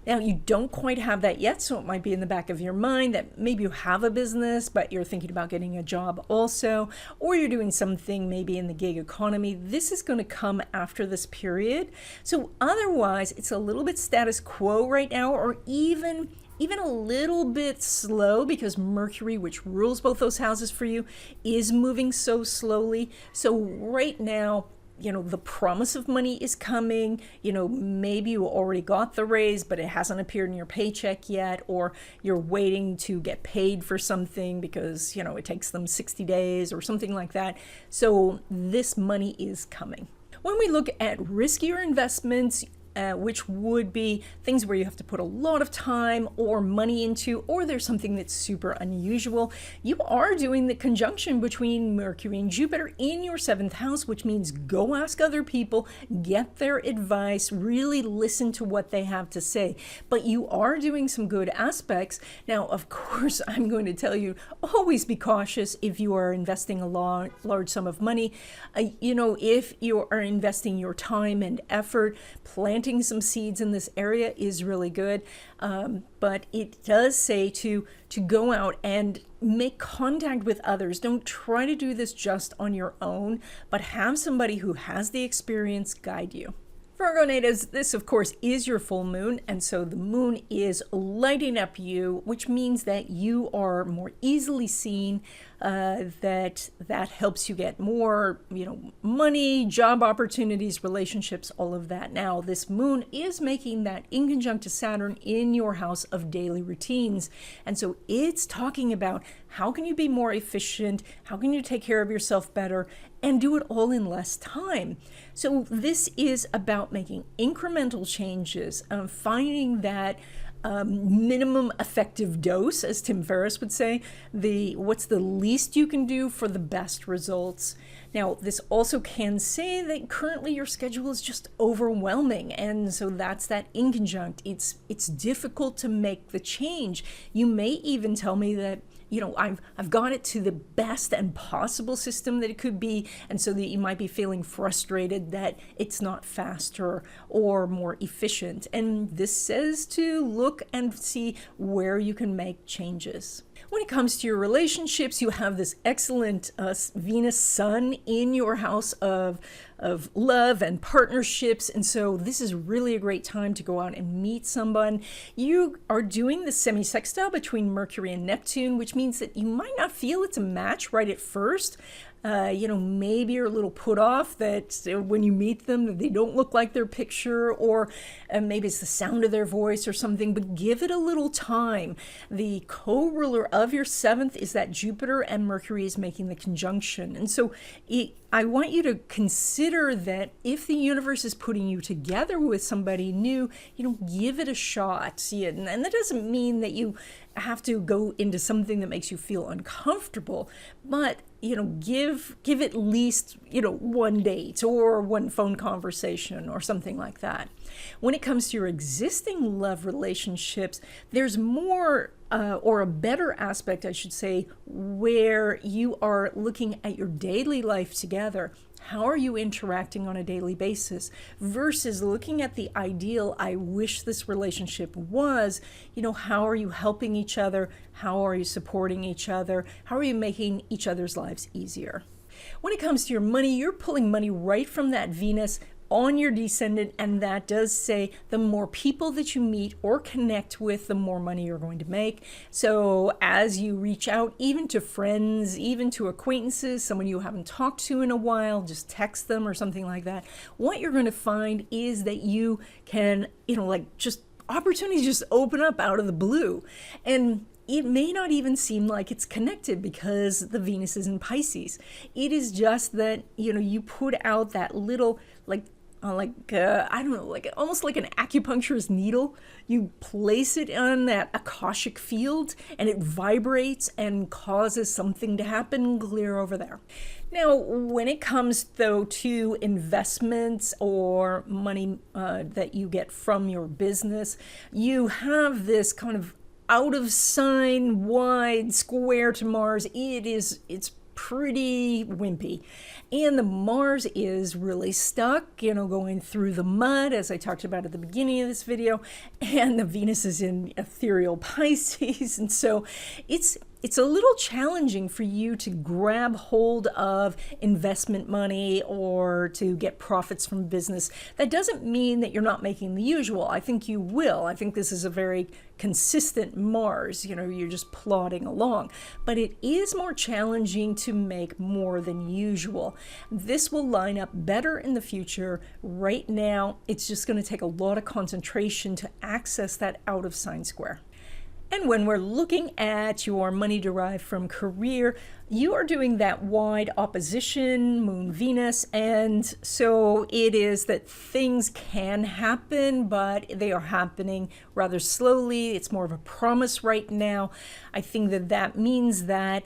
Now, you don't quite have that yet, so it might be in the back of your mind that maybe you have a business, but you're thinking about getting a job also, or you're doing something maybe in the gig economy. This is going to come after this period. So otherwise, it's a little bit status quo right now, or even a little bit slow, because Mercury, which rules both those houses for you, is moving so slowly. So right now, the promise of money is coming. Maybe you already got the raise, but it hasn't appeared in your paycheck yet, or you're waiting to get paid for something because, it takes them 60 days or something like that. So this money is coming. When we look at riskier investments, which would be things where you have to put a lot of time or money into, or there's something that's super unusual, you are doing the conjunction between Mercury and Jupiter in your 7th house, which means go ask other people, get their advice, really listen to what they have to say. But you are doing some good aspects. Now, of course, I'm going to tell you, always be cautious if you are investing a large sum of money. If you are investing your time and effort, planting some seeds in this area is really good, but it does say to go out and make contact with others. Don't try to do this just on your own, but have somebody who has the experience guide you. Virgo natives, this of course is your full moon, and so the moon is lighting up you, which means that you are more easily seen. that helps you get more, money, job opportunities, relationships, all of that. Now, this moon is making that inconjunct to Saturn in your house of daily routines. And so it's talking about how can you be more efficient? How can you take care of yourself better and do it all in less time? So this is about making incremental changes, finding that minimum effective dose, as Tim Ferriss would say, what's the least you can do for the best results. Now, this also can say that currently your schedule is just overwhelming, and so that's that inconjunct. It's difficult to make the change. You may even tell me that I've got it to the best and possible system that it could be, and so that you might be feeling frustrated that it's not faster or more efficient. And this says to look and see where you can make changes. When it comes to your relationships, you have this excellent Venus Sun in your house of love and partnerships. And so this is really a great time to go out and meet someone. You are doing the semi-sextile between Mercury and Neptune, which means that you might not feel it's a match right at first. Maybe you're a little put off that when you meet them, that they don't look like their picture, or maybe it's the sound of their voice or something, but give it a little time. The co-ruler of your 7th is that Jupiter, and Mercury is making the conjunction. And so I want you to consider that if the universe is putting you together with somebody new, give it a shot. And that doesn't mean that you have to go into something that makes you feel uncomfortable, but give at least one date or one phone conversation or something like that. When it comes to your existing love relationships, there's more or a better aspect, I should say, where you are looking at your daily life together. How are you interacting on a daily basis versus looking at the ideal, I wish this relationship was, how are you helping each other? How are you supporting each other? How are you making each other's lives easier? When it comes to your money, you're pulling money right from that Venus on your descendant, and that does say the more people that you meet or connect with, the more money you're going to make. So as you reach out, even to friends, even to acquaintances, someone you haven't talked to in a while, just text them or something like that, what you're going to find is that you can, just opportunities just open up out of the blue. And it may not even seem like it's connected because the Venus is in Pisces. It is just that, you put out that little, almost like an acupuncturist needle. You place it on that Akashic field and it vibrates and causes something to happen clear over there. Now, when it comes, though, to investments or money that you get from your business, you have this kind of out of sign wide square to Mars. It's pretty wimpy. And the Mars is really stuck, going through the mud, as I talked about at the beginning of this video. And the Venus is in ethereal Pisces. And so it's a little challenging for you to grab hold of investment money or to get profits from business. That doesn't mean that you're not making the usual. I think you will. I think this is a very consistent Mars. You're just plodding along. But it is more challenging to make more than usual. This will line up better in the future. Right now, it's just going to take a lot of concentration to access that out of sign square. And when we're looking at your money derived from career, you are doing that wide opposition, Moon Venus, and so it is that things can happen, but they are happening rather slowly. It's more of a promise right now. I think that means that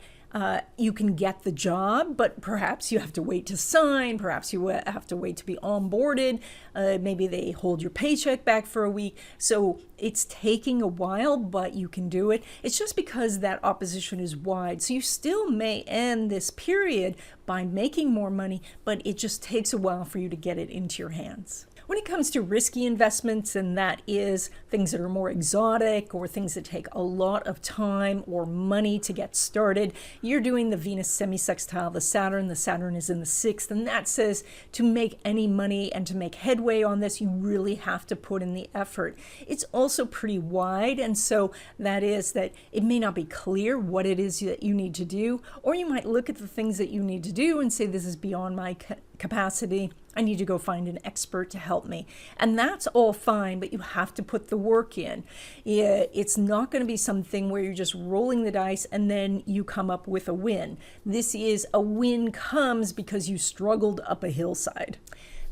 you can get the job, but perhaps you have to wait to sign. Perhaps you have to wait to be onboarded. Maybe they hold your paycheck back for a week. So it's taking a while, but you can do it. It's just because that opposition is wide. So you still may end this period by making more money, but it just takes a while for you to get it into your hands. When it comes to risky investments, and that is things that are more exotic or things that take a lot of time or money to get started, you're doing the Venus semi-sextile, the Saturn. The Saturn is in the 6th, and that says to make any money and to make headway on this, you really have to put in the effort. It's also pretty wide, and so that is that it may not be clear what it is that you need to do, or you might look at the things that you need to do and say, this is beyond my capacity. I need to go find an expert to help me. And that's all fine, but you have to put the work in. It's not going to be something where you're just rolling the dice and then you come up with a win. This is a win comes because you struggled up a hillside.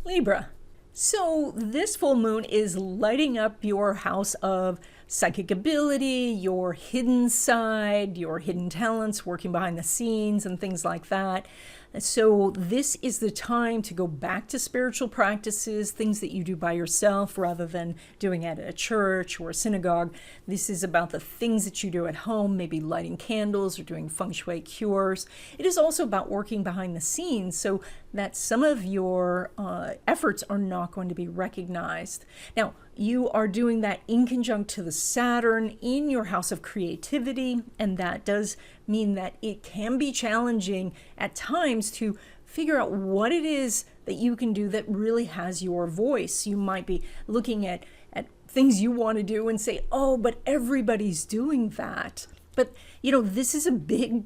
Libra. So this full moon is lighting up your house of psychic ability, your hidden side, your hidden talents, working behind the scenes and things like that. So this is the time to go back to spiritual practices, things that you do by yourself rather than doing it at a church or a synagogue. This is about the things that you do at home, maybe lighting candles or doing feng shui cures. It is also about working behind the scenes so that some of your efforts are not going to be recognized. Now, you are doing that inconjunct to the Saturn in your house of creativity, and that does mean that it can be challenging at times to figure out what it is that you can do that really has your voice. You might be looking at things you want to do and say, oh, but everybody's doing that. But, this is a big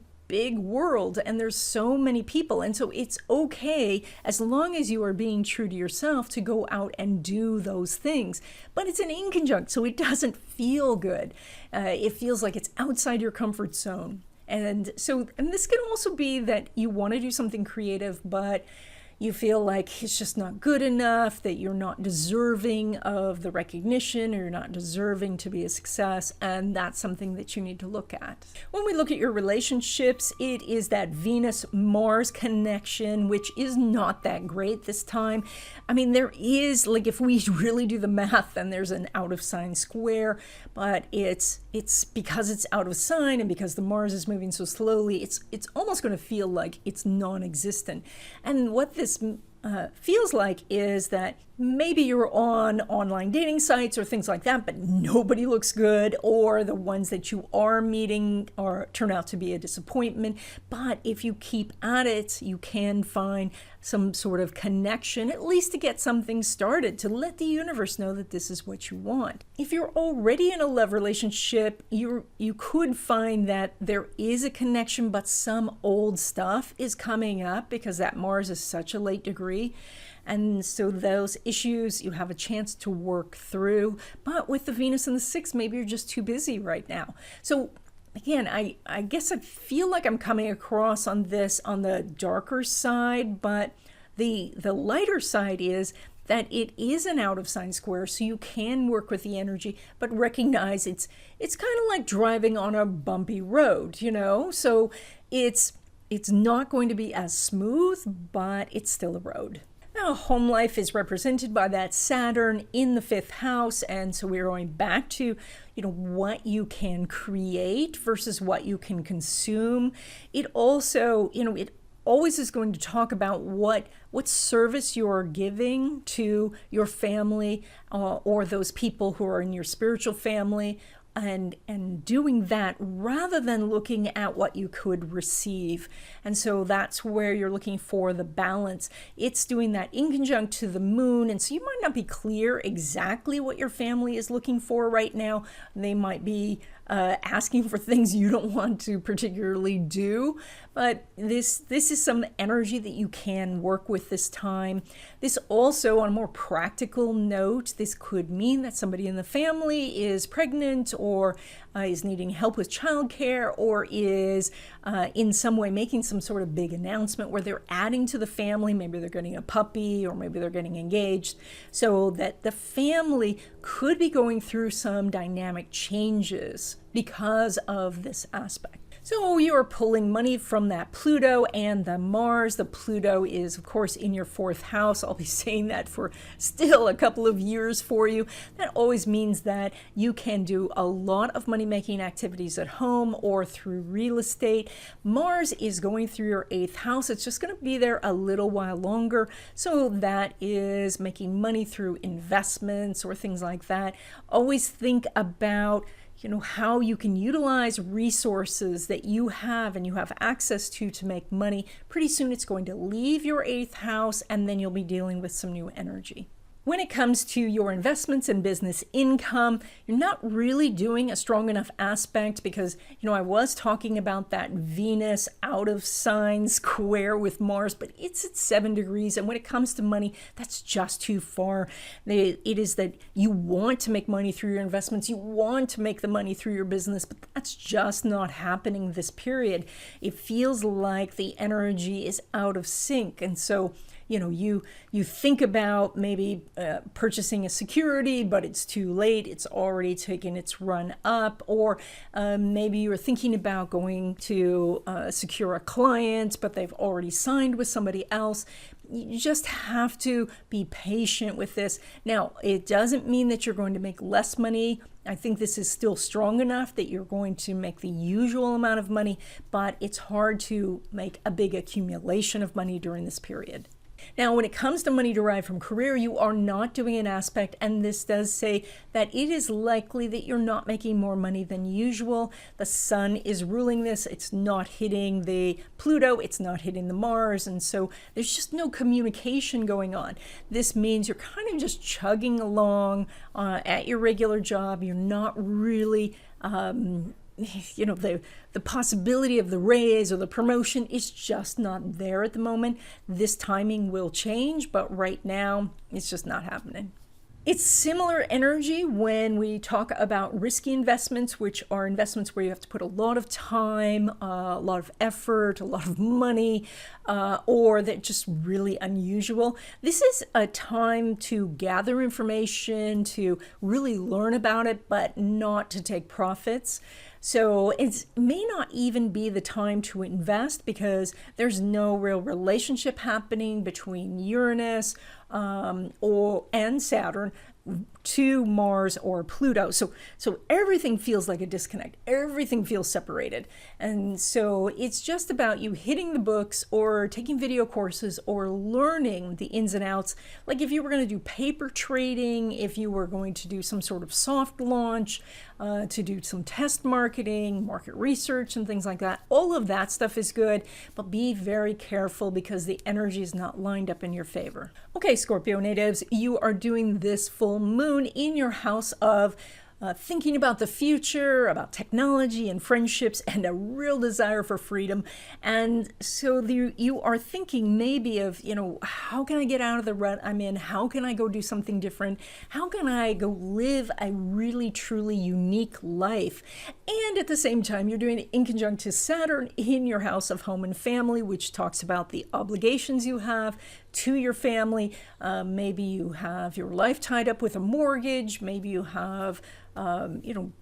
world and there's so many people, and so it's okay as long as you are being true to yourself to go out and do those things. But it's an inconjunct, so it doesn't feel good. It feels like it's outside your comfort zone. And this can also be that you want to do something creative, but you feel like it's just not good enough, that you're not deserving of the recognition, or you're not deserving to be a success, and that's something that you need to look at. When we look at your relationships, it is that Venus-Mars connection, which is not that great this time. I mean, there is, like, if we really do the math, then there's an out of sign square, but it's because it's out of sign and because the Mars is moving so slowly, it's almost going to feel like it's non-existent. And what this feels like is that maybe you're on online dating sites or things like that, but nobody looks good, or the ones that you are meeting turn out to be a disappointment. But if you keep at it, you can find some sort of connection, at least to get something started, to let the universe know that this is what you want. If you're already in a love relationship, you could find that there is a connection, but some old stuff is coming up because that Mars is such a late degree. And so those issues you have a chance to work through. But with the Venus in the 6th, maybe you're just too busy right now. So again, I guess I feel like I'm coming across on this on the darker side, but the lighter side is that it is an out of sign square, so you can work with the energy, but recognize it's kind of like driving on a bumpy road, So it's not going to be as smooth, but it's still a road. Now, home life is represented by that Saturn in the 5th house, and so we're going back to, what you can create versus what you can consume. It also, it always is going to talk about what service you're giving to your family or those people who are in your spiritual family, and doing that rather than looking at what you could receive. And so that's where you're looking for the balance. It's doing that inconjunct to the moon, and so you might not be clear exactly what your family is looking for right now. They might be asking for things you don't want to particularly do, but this is some energy that you can work with this time. This also, on a more practical note, this could mean that somebody in the family is pregnant or is needing help with childcare, or is in some way making some sort of big announcement where they're adding to the family. Maybe they're getting a puppy, or maybe they're getting engaged, so that the family could be going through some dynamic changes because of this aspect. So you are pulling money from that Pluto and the Mars. The Pluto is, of course, in your fourth house. I'll be saying that for still a couple of years for you. That always means that you can do a lot of money-making activities at home or through real estate. Mars is going through your eighth house. It's just going to be there a little while longer. So that is making money through investments or things like that. Always think about how you can utilize resources that you have and you have access to make money. Pretty soon it's going to leave your eighth house, and then you'll be dealing with some new energy. When it comes to your investments and business income, you're not really doing a strong enough aspect because, I was talking about that Venus out of sign square with Mars, but it's at 7 degrees. And when it comes to money, that's just too far. It is that you want to make money through your investments. You want to make the money through your business, but that's just not happening this period. It feels like the energy is out of sync. And so, you think about maybe purchasing a security, but it's too late. It's already taken its run up. Or maybe you're thinking about going to secure a client, but they've already signed with somebody else. You just have to be patient with this. Now, it doesn't mean that you're going to make less money. I think this is still strong enough that you're going to make the usual amount of money, but it's hard to make a big accumulation of money during this period. Now, when it comes to money derived from career, you are not doing an aspect, and this does say that it is likely that you're not making more money than usual. The sun is ruling this. It's not hitting the Pluto. It's not hitting the Mars, and so there's just no communication going on. This means you're kind of just chugging along at your regular job. You're not really the possibility of the raise or the promotion is just not there at the moment. This timing will change, but right now it's just not happening. It's similar energy when we talk about risky investments, which are investments where you have to put a lot of time, a lot of effort, a lot of money, or that just really unusual. This is a time to gather information, to really learn about it, but not to take profits. So it may not even be the time to invest because there's no real relationship happening between Uranus and Saturn to Mars or Pluto. So everything feels like a disconnect. Everything feels separated. And so it's just about you hitting the books or taking video courses or learning the ins and outs. Like if you were going to do paper trading, if you were going to do some sort of soft launch, to do some test marketing, market research, and things like that. All of that stuff is good, but be very careful because the energy is not lined up in your favor. Okay, Scorpio natives, you are doing this full moon in your house of thinking about the future, about technology and friendships, and a real desire for freedom. And so you are thinking maybe of, how can I get out of the rut I'm in? How can I go do something different? How can I go live a really, truly unique life? And at the same time, you're doing it in conjunct to Saturn in your house of home and family, which talks about the obligations you have to your family. Maybe you have your life tied up with a mortgage. Maybe you have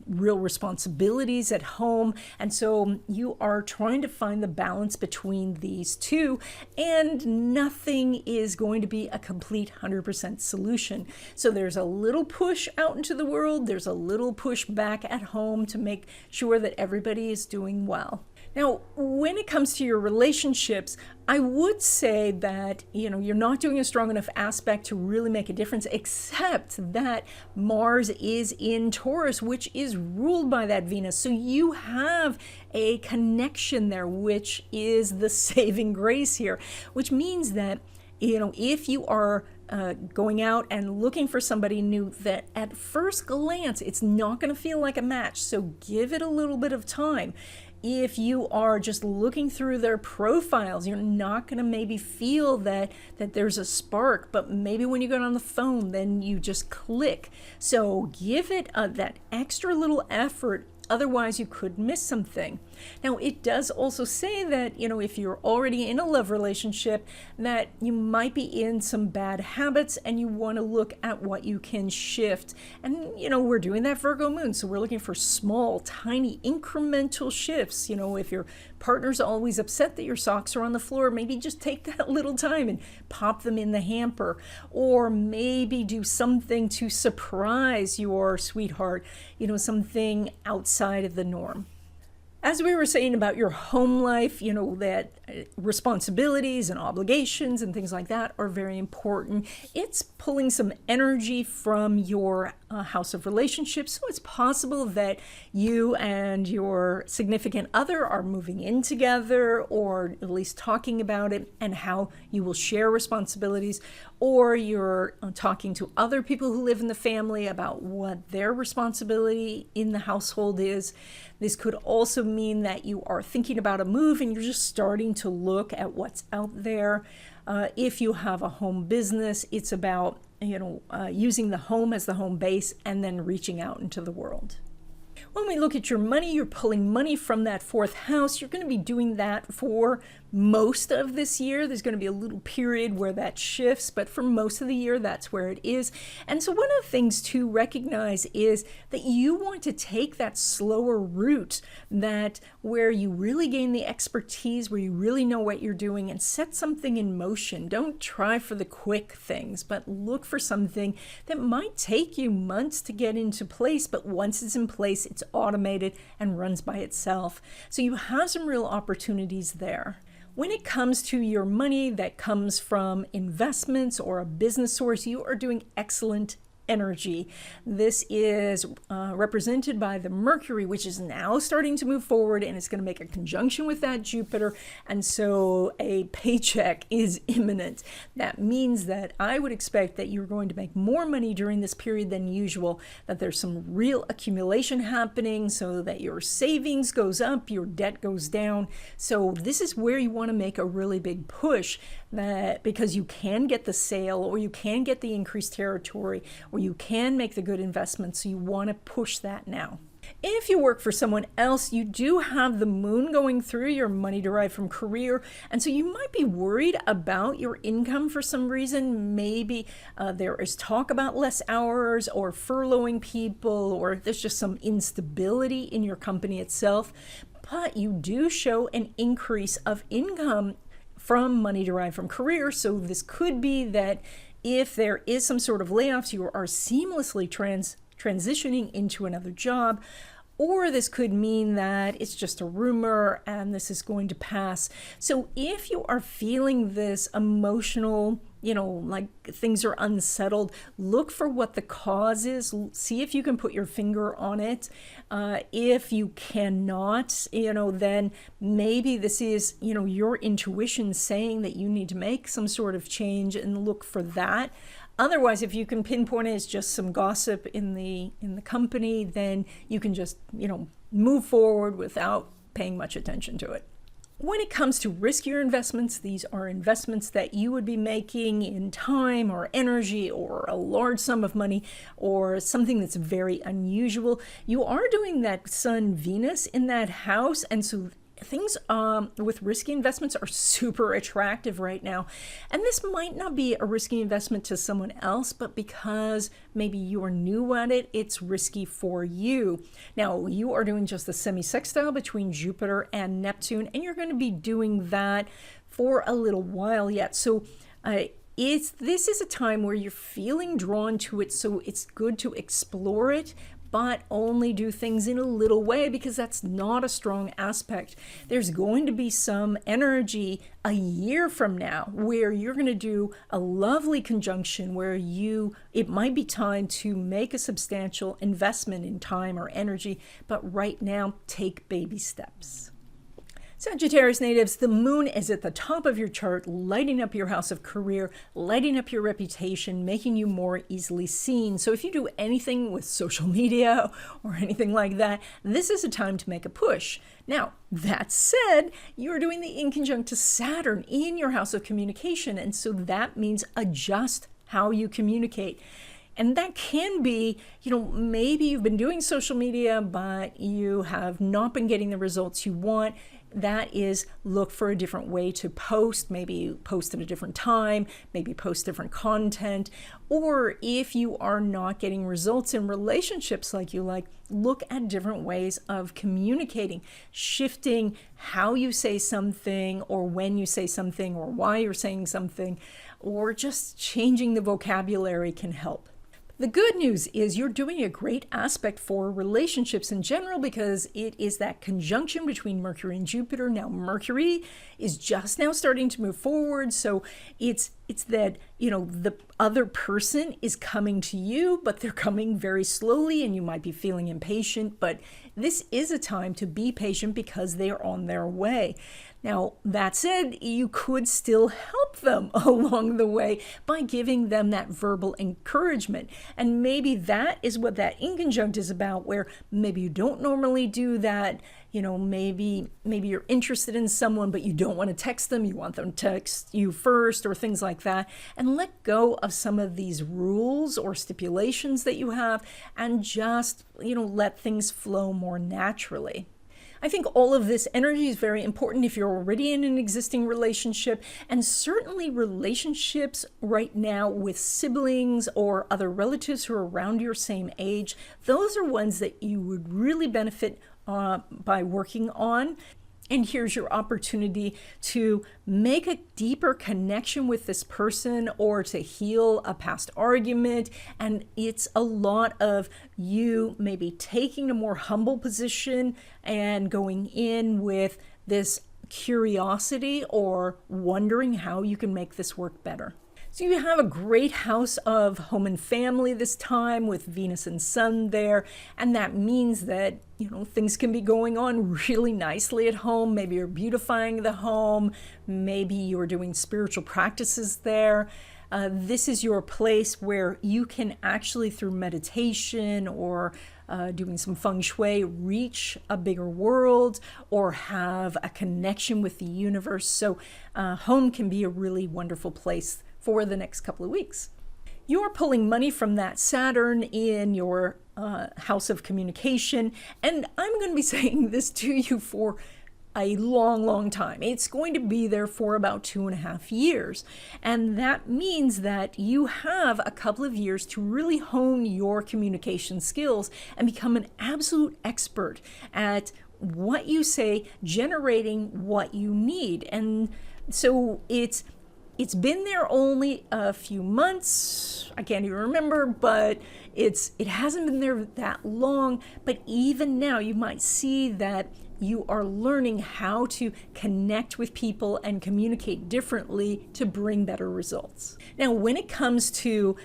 real responsibilities at home. And so you are trying to find the balance between these two, and nothing is going to be a complete 100% solution. So there's a little push out into the world. There's a little push back at home to make sure that everybody is doing well. Now, when it comes to your relationships, I would say that, you're not doing a strong enough aspect to really make a difference, except that Mars is in Taurus, which is ruled by that Venus. So you have a connection there, which is the saving grace here, which means that, if you are going out and looking for somebody new, that at first glance, it's not going to feel like a match. So give it a little bit of time. If you are just looking through their profiles, you're not going to maybe feel that there's a spark, but maybe when you get on the phone, then you just click. So give it that extra little effort Otherwise, you could miss something. Now, it does also say that, if you're already in a love relationship, that you might be in some bad habits and you want to look at what you can shift. And, we're doing that Virgo moon, so we're looking for small, tiny, incremental shifts. If your partner's always upset that your socks are on the floor, maybe just take that little time and pop them in the hamper. Or maybe do something to surprise your sweetheart, something outside of the norm. As we were saying about your home life, that responsibilities and obligations and things like that are very important. It's pulling some energy from your house of relationships. So it's possible that you and your significant other are moving in together, or at least talking about it and how you will share responsibilities. Or you're talking to other people who live in the family about what their responsibility in the household is. This could also mean that you are thinking about a move and you're just starting to look at what's out there. If you have a home business, it's about using the home as the home base and then reaching out into the world. When we look at your money, you're pulling money from that fourth house. You're going to be doing that for most of this year. There's going to be a little period where that shifts, but for most of the year, that's where it is. And so one of the things to recognize is that you want to take that slower route, that where you really gain the expertise, where you really know what you're doing, and set something in motion. Don't try for the quick things, but look for something that might take you months to get into place, but once it's in place, it's automated and runs by itself. So you have some real opportunities there. When it comes to your money that comes from investments or a business source, you are doing excellent energy. This is represented by the Mercury, which is now starting to move forward, and it's going to make a conjunction with that Jupiter, and so a paycheck is imminent. That means that I would expect that you're going to make more money during this period than usual, that there's some real accumulation happening so that your savings goes up, your debt goes down. So this is where you want to make a really big push, that because you can get the sale, or you can get the increased territory, or you can make the good investments. So you want to push that now. If you work for someone else, you do have the moon going through your money derived from career. And so you might be worried about your income for some reason. Maybe there is talk about less hours or furloughing people, or there's just some instability in your company itself. But you do show an increase of income from money derived from career. So this could be that if there is some sort of layoffs, you are seamlessly transitioning into another job. Or this could mean that it's just a rumor and this is going to pass. So if you are feeling this emotional, like things are unsettled, look for what the cause is. See if you can put your finger on it. If you cannot, then maybe this is, your intuition saying that you need to make some sort of change, and look for that. Otherwise, if you can pinpoint it as just some gossip in the company, then you can just, move forward without paying much attention to it. When it comes to riskier investments, these are investments that you would be making in time or energy or a large sum of money or something that's very unusual. You are doing that Sun-Venus in that house, and so things with risky investments are super attractive right now. And this might not be a risky investment to someone else, but because maybe you are new at it, it's risky for you. Now, you are doing just the semi-sextile between Jupiter and Neptune, and you're going to be doing that for a little while yet. So this is a time where you're feeling drawn to it, so it's good to explore it, but only do things in a little way, because that's not a strong aspect. There's going to be some energy a year from now where you're going to do a lovely conjunction where it might be time to make a substantial investment in time or energy, but right now, take baby steps. Sagittarius natives, the moon is at the top of your chart, lighting up your house of career, lighting up your reputation, making you more easily seen. So if you do anything with social media or anything like that, this is a time to make a push. Now, that said, you're doing the inconjunct to Saturn in your house of communication, and so that means adjust how you communicate. And that can be, maybe you've been doing social media, but you have not been getting the results you want. That is, look for a different way to post. Maybe post at a different time, maybe post different content. Or if you are not getting results in relationships like you like, look at different ways of communicating, shifting how you say something, or when you say something, or why you're saying something, or just changing the vocabulary can help. The good news is you're doing a great aspect for relationships in general, because it is that conjunction between Mercury and Jupiter. Now, Mercury is just now starting to move forward. So it's that, the other person is coming to you, but they're coming very slowly and you might be feeling impatient. But this is a time to be patient because they are on their way. Now, that said, you could still help them along the way by giving them that verbal encouragement. And maybe that is what that inconjunct is about, where maybe you don't normally do that. Maybe you're interested in someone, but you don't want to text them. You want them to text you first, or things like that. And let go of some of these rules or stipulations that you have, and just, let things flow more naturally. I think all of this energy is very important if you're already in an existing relationship, and certainly relationships right now with siblings or other relatives who are around your same age. Those are ones that you would really benefit by working on. And here's your opportunity to make a deeper connection with this person, or to heal a past argument. And it's a lot of you maybe taking a more humble position and going in with this curiosity, or wondering how you can make this work better. So you have a great house of home and family this time, with Venus and Sun there. And that means that, things can be going on really nicely at home. Maybe you're beautifying the home. Maybe you're doing spiritual practices there. This is your place where you can actually, through meditation or doing some feng shui, reach a bigger world or have a connection with the universe. So home can be a really wonderful place for the next couple of weeks. You're pulling money from that Saturn in your house of communication. And I'm going to be saying this to you for a long, long time. It's going to be there for about 2.5 years. And that means that you have a couple of years to really hone your communication skills and become an absolute expert at what you say, generating what you need. And so it's been there only a few months. I can't even remember, but it hasn't been there that long. But even now, you might see that you are learning how to connect with people and communicate differently to bring better results. Now, when it comes to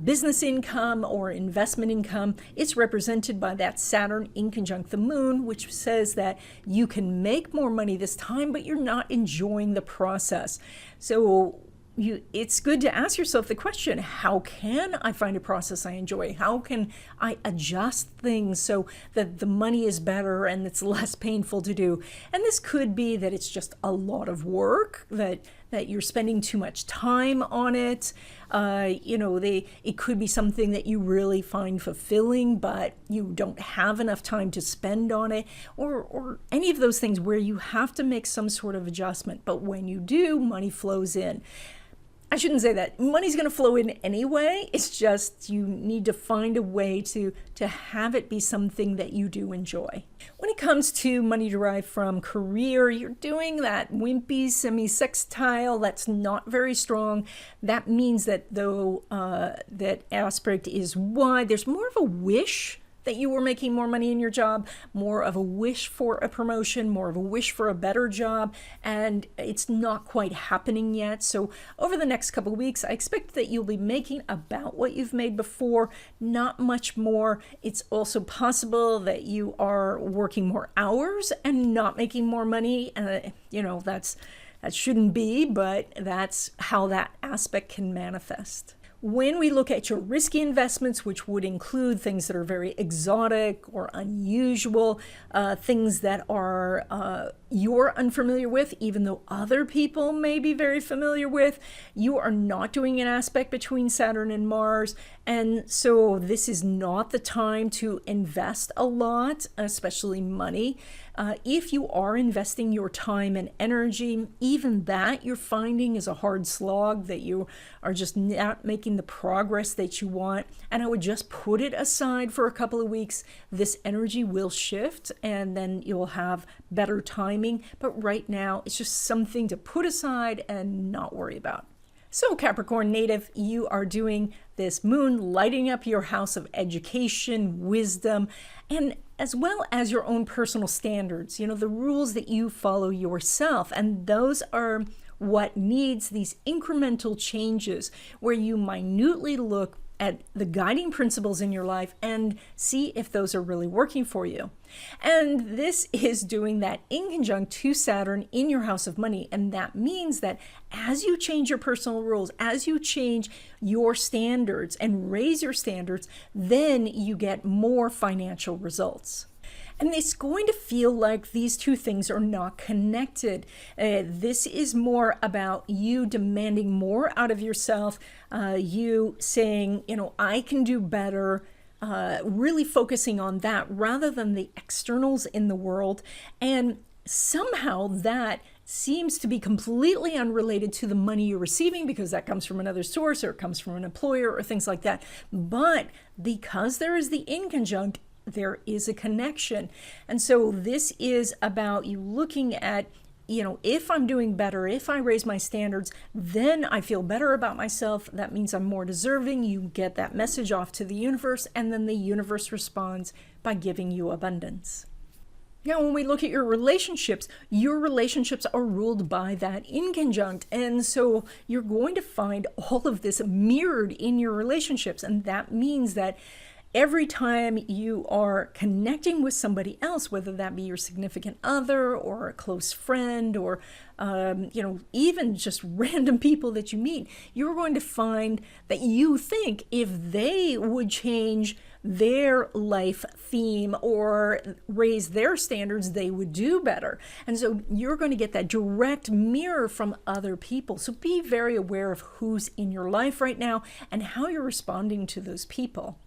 business income or investment income, it's represented by that Saturn inconjunct the moon, which says that you can make more money this time, but you're not enjoying the process. So it's good to ask yourself the question, how can I find a process I enjoy? How can I adjust things so that the money is better and it's less painful to do? And this could be that it's just a lot of work, that you're spending too much time on it. It could be something that you really find fulfilling, but you don't have enough time to spend on it, or any of those things where you have to make some sort of adjustment. But when you do, money flows in. I shouldn't say that. Money's going to flow in anyway. It's just you need to find a way to have it be something that you do enjoy. When it comes to money derived from career, you're doing that wimpy semi-sextile. That's not very strong. That means that though that aspect is wide, there's more of a wish that you were making more money in your job, more of a wish for a promotion, more of a wish for a better job, and it's not quite happening yet. So over the next couple of weeks, I expect that you'll be making about what you've made before, not much more. It's also possible that you are working more hours and not making more money. That shouldn't be, but that's how that aspect can manifest. When we look at your risky investments, which would include things that are very exotic or unusual, things that are you're unfamiliar with, even though other people may be very familiar with, you are not doing an aspect between Saturn and Mars. And so this is not the time to invest a lot, especially money. If you are investing your time and energy, even that you're finding is a hard slog, that you are just not making the progress that you want. And I would just put it aside for a couple of weeks. This energy will shift and then you'll have better timing. But right now, it's just something to put aside and not worry about. So Capricorn native, you are doing this moon lighting up your house of education, wisdom, and as well as your own personal standards, you know, the rules that you follow yourself. And those are what needs these incremental changes where you minutely look at the guiding principles in your life and see if those are really working for you. And this is doing that inconjunct to Saturn in your house of money. And that means that as you change your personal rules, as you change your standards and raise your standards, then you get more financial results. And it's going to feel like these two things are not connected. This is more about you demanding more out of yourself, you saying, you know, I can do better, really focusing on that rather than the externals in the world. And somehow that seems to be completely unrelated to the money you're receiving because that comes from another source or it comes from an employer or things like that. But because there is the inconjunct, there is a connection. And so this is about you looking at, you know, if I'm doing better, if I raise my standards, then I feel better about myself. That means I'm more deserving. You get that message off to the universe, and then the universe responds by giving you abundance. Now, when we look at your relationships are ruled by that inconjunct. And so you're going to find all of this mirrored in your relationships. And that means that every time you are connecting with somebody else, whether that be your significant other or a close friend or, you know, even just random people that you meet, you're going to find that you think if they would change their life theme or raise their standards, they would do better. And so you're going to get that direct mirror from other people. So be very aware of who's in your life right now and how you're responding to those people.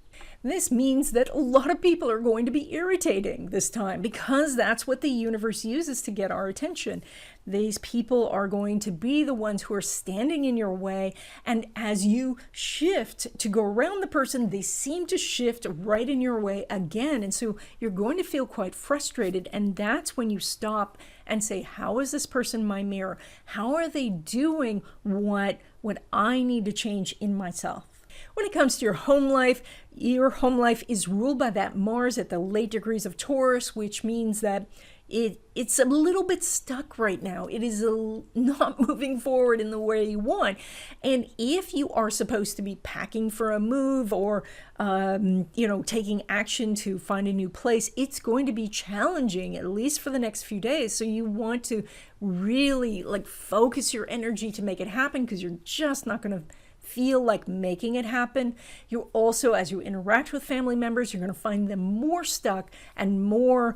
This means that a lot of people are going to be irritating this time because that's what the universe uses to get our attention. These people are going to be the ones who are standing in your way. And as you shift to go around the person, they seem to shift right in your way again. And so you're going to feel quite frustrated. And that's when you stop and say, how is this person my mirror? How are they doing what I need to change in myself? When it comes to your home life is ruled by that Mars at the late degrees of Taurus, which means that it's a little bit stuck right now. It is not moving forward in the way you want. And if you are supposed to be packing for a move or, you know, taking action to find a new place, it's going to be challenging, at least for the next few days. So you want to really focus your energy to make it happen because you're just not going to feel like making it happen. You also, as you interact with family members, you're going to find them more stuck and more,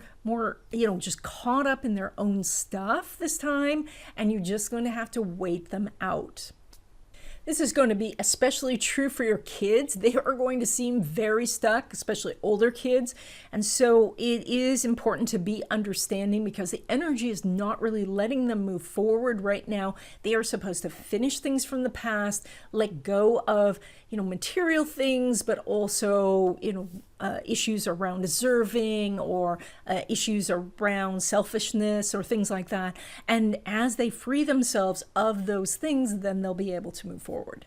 you know, just caught up in their own stuff this time, and you're just going to have to wait them out. This is going to be especially true for your kids. They are going to seem very stuck, especially older kids. And so it is important to be understanding because the energy is not really letting them move forward right now. They are supposed to finish things from the past, let go of, you know, material things, but also, you know, issues around deserving or issues around selfishness or things like that. And as they free themselves of those things, then they'll be able to move forward.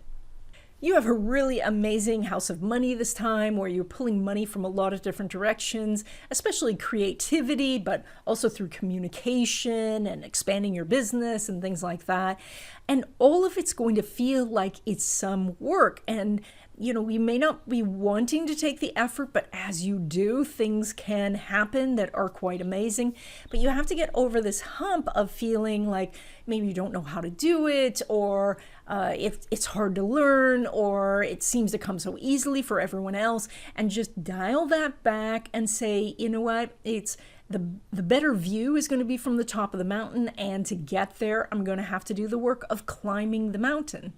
You have a really amazing house of money this time where you're pulling money from a lot of different directions, especially creativity, but also through communication and expanding your business and things like that. And all of it's going to feel like it's some work. And you know, you may not be wanting to take the effort, but as you do, things can happen that are quite amazing. But you have to get over this hump of feeling like maybe you don't know how to do it, or if it's hard to learn or it seems to come so easily for everyone else, and just dial that back and say, you know what, it's the better view is going to be from the top of the mountain, and to get there, I'm going to have to do the work of climbing the mountain.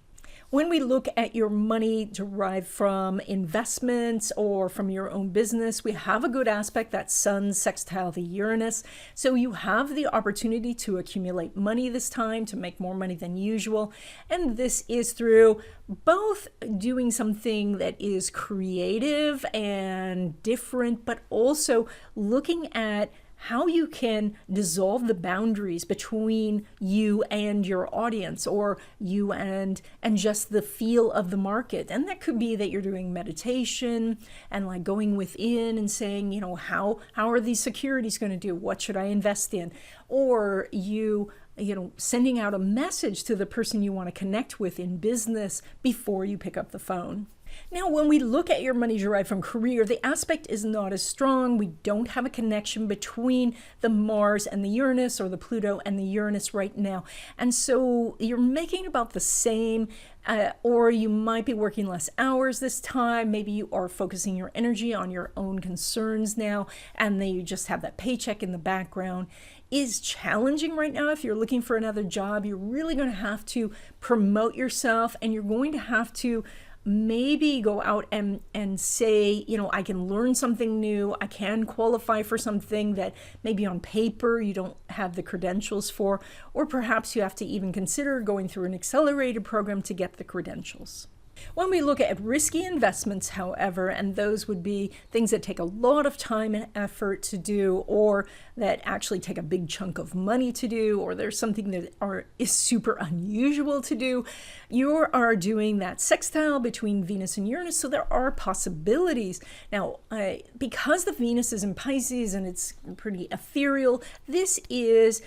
When we look at your money derived from investments or from your own business, we have a good aspect, that Sun sextile the Uranus. So you have the opportunity to accumulate money this time, to make more money than usual. And this is through both doing something that is creative and different, but also looking at how you can dissolve the boundaries between you and your audience, or you and just the feel of the market. And that could be that you're doing meditation and like going within and saying, you know, how are these securities going to do? What should I invest in? Or you know, sending out a message to the person you want to connect with in business before you pick up the phone. Now, when we look at your money derived from career, the aspect is not as strong. We don't have a connection between the Mars and the Uranus, or the Pluto and the Uranus right now. And so you're making about the same, or you might be working less hours this time. Maybe you are focusing your energy on your own concerns now, and then you just have that paycheck in the background. Is challenging right now. If you're looking for another job, you're really going to have to promote yourself, and you're going to have to maybe go out and say, you know, I can learn something new. I can qualify for something that maybe on paper you don't have the credentials for, or perhaps you have to even consider going through an accelerated program to get the credentials. When we look at risky investments, however, and those would be things that take a lot of time and effort to do, or that actually take a big chunk of money to do, or there's something that is super unusual to do, you are doing that sextile between Venus and Uranus, so there are possibilities. Now, because the Venus is in Pisces and it's pretty ethereal, this is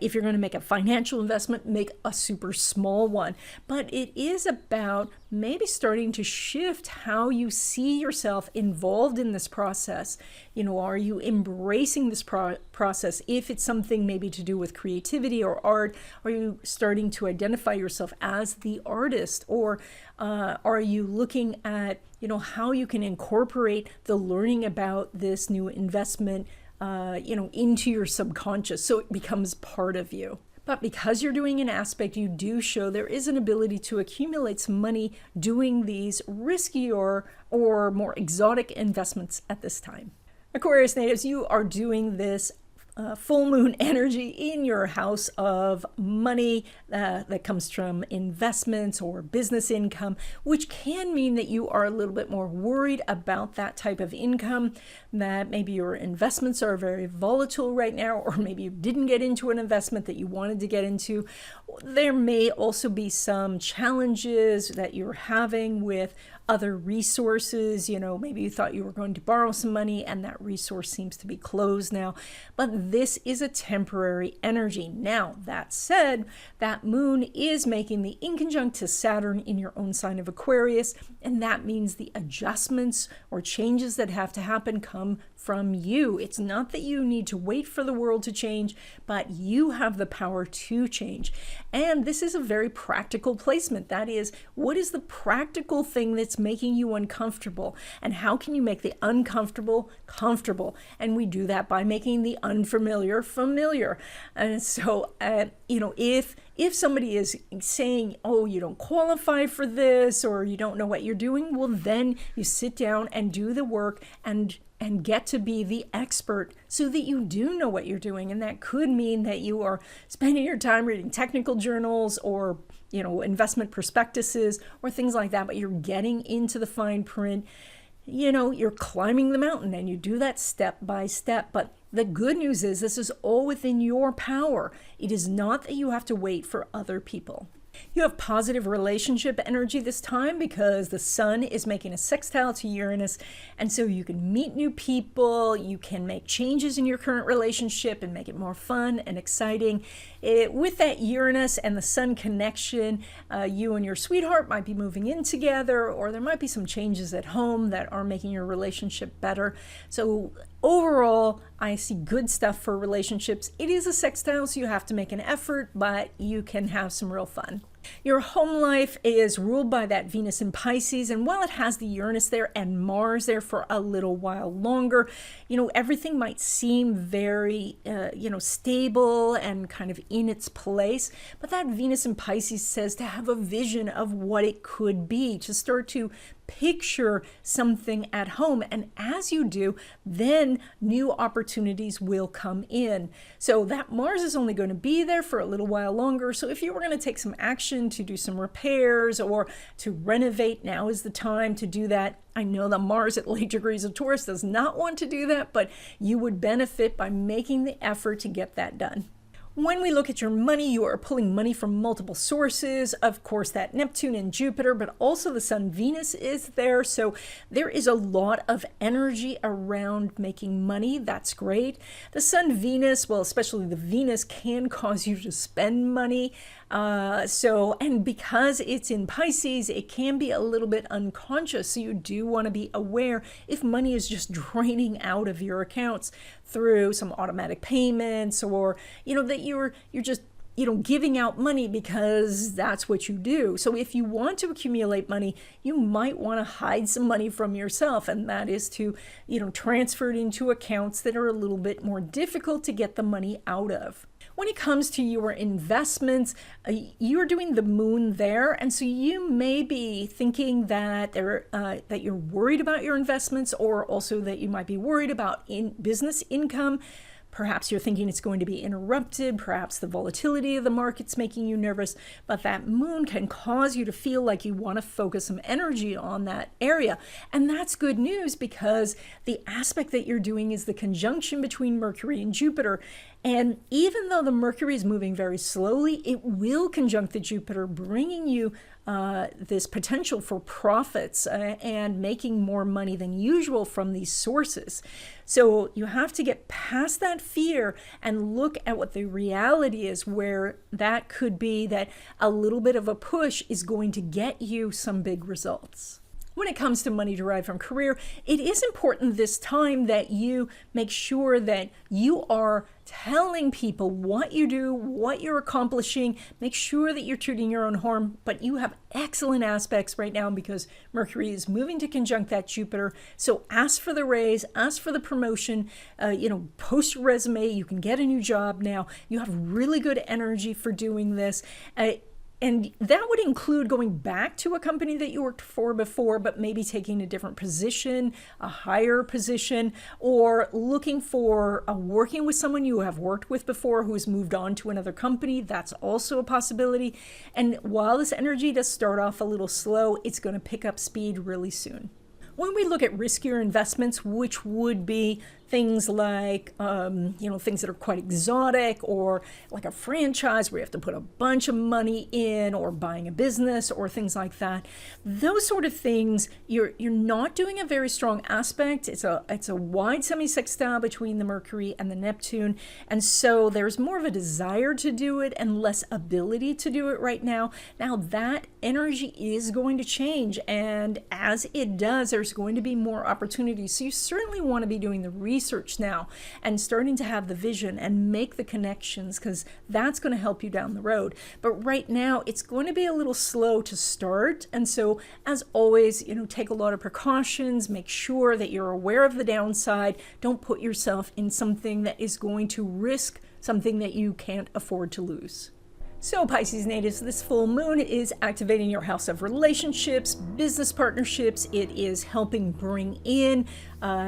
if you're going to make a financial investment, make a super small one. But it is about maybe starting to shift how you see yourself involved in this process. You know, are you embracing this process? If it's something maybe to do with creativity or art, are you starting to identify yourself as the artist? Or are you looking at, you know, how you can incorporate the learning about this new investment into your subconscious, so it becomes part of you. But because you're doing an aspect, you do show there is an ability to accumulate some money doing these risky or more exotic investments at this time. Aquarius natives, you are doing this full moon energy in your house of money that comes from investments or business income, which can mean that you are a little bit more worried about that type of income, that maybe your investments are very volatile right now, or maybe you didn't get into an investment that you wanted to get into. There may also be some challenges that you're having with other resources. You know, maybe you thought you were going to borrow some money and that resource seems to be closed now. But this is a temporary energy. Now, that said, that moon is making the inconjunct to Saturn in your own sign of Aquarius, and that means the adjustments or changes that have to happen come from you. It's not that you need to wait for the world to change, but you have the power to change. And this is a very practical placement. That is, what is the practical thing that's making you uncomfortable? And how can you make the uncomfortable comfortable? And we do that by making the unfamiliar familiar. And so, if somebody is saying, oh, you don't qualify for this, or you don't know what you're doing, well, then you sit down and do the work and get to be the expert so that you do know what you're doing. And that could mean that you are spending your time reading technical journals or, investment prospectuses or things like that, but you're getting into the fine print. You're climbing the mountain, and you do that step by step. But the good news is this is all within your power. It is not that you have to wait for other people. You have positive relationship energy this time because the sun is making a sextile to Uranus, and so you can meet new people, you can make changes in your current relationship and make it more fun and exciting. With that Uranus and the sun connection, you and your sweetheart might be moving in together, or there might be some changes at home that are making your relationship better. So overall, I see good stuff for relationships. It is a sextile, so you have to make an effort, but you can have some real fun. Your home life is ruled by that Venus in Pisces, and while it has the Uranus there and Mars there for a little while longer, everything might seem very, stable and kind of in its place. But that Venus in Pisces says to have a vision of what it could be, to start to picture something at home. And as you do, then new opportunities will come in. So that Mars is only going to be there for a little while longer. So if you were going to take some action to do some repairs or to renovate, now is the time to do that. I know that Mars at late degrees of Taurus does not want to do that, but you would benefit by making the effort to get that done. When we look at your money, you are pulling money from multiple sources. Of course, that Neptune and Jupiter, but also the Sun, Venus is there. So there is a lot of energy around making money. That's great. The Sun, Venus, well, especially the Venus, can cause you to spend money. And because it's in Pisces, it can be a little bit unconscious. So you do want to be aware if money is just draining out of your accounts through some automatic payments, or, that you're just, giving out money because that's what you do. So if you want to accumulate money, you might want to hide some money from yourself. And that is to, transfer it into accounts that are a little bit more difficult to get the money out of. When it comes to your investments, you're doing the moon there, and so you may be thinking that that you're worried about your investments, or also that you might be worried about business income. Perhaps you're thinking it's going to be interrupted. Perhaps the volatility of the market's making you nervous, but that moon can cause you to feel like you want to focus some energy on that area. And that's good news, because the aspect that you're doing is the conjunction between Mercury and Jupiter. And even though the Mercury is moving very slowly, it will conjunct the Jupiter, bringing you this potential for profits and making more money than usual from these sources. So you have to get past that fear and look at what the reality is, where that could be that a little bit of a push is going to get you some big results. When it comes to money derived from career, it is important this time that you make sure that you are telling people what you do, what you're accomplishing. Make sure that you're tooting your own horn, but you have excellent aspects right now because Mercury is moving to conjunct that Jupiter. So ask for the raise, ask for the promotion, post your resume. You can get a new job now. You have really good energy for doing this. And that would include going back to a company that you worked for before, but maybe taking a different position, a higher position, or looking for working with someone you have worked with before who has moved on to another company. That's also a possibility. And while this energy does start off a little slow, it's going to pick up speed really soon. When we look at riskier investments, which would be things like, things that are quite exotic, or like a franchise where you have to put a bunch of money in, or buying a business, or things like that. Those sort of things, you're not doing a very strong aspect. It's a wide semi-sextile between the Mercury and the Neptune, and so there's more of a desire to do it and less ability to do it right now. Now that energy is going to change, and as it does, there's going to be more opportunities. So you certainly want to be doing the research now and starting to have the vision and make the connections, because that's going to help you down the road. But right now it's going to be a little slow to start, and so as always, take a lot of precautions. Make sure that you're aware of the downside. Don't put yourself in something that is going to risk something that you can't afford to lose. So Pisces natives, this full moon is activating your house of relationships, business partnerships. It is helping bring in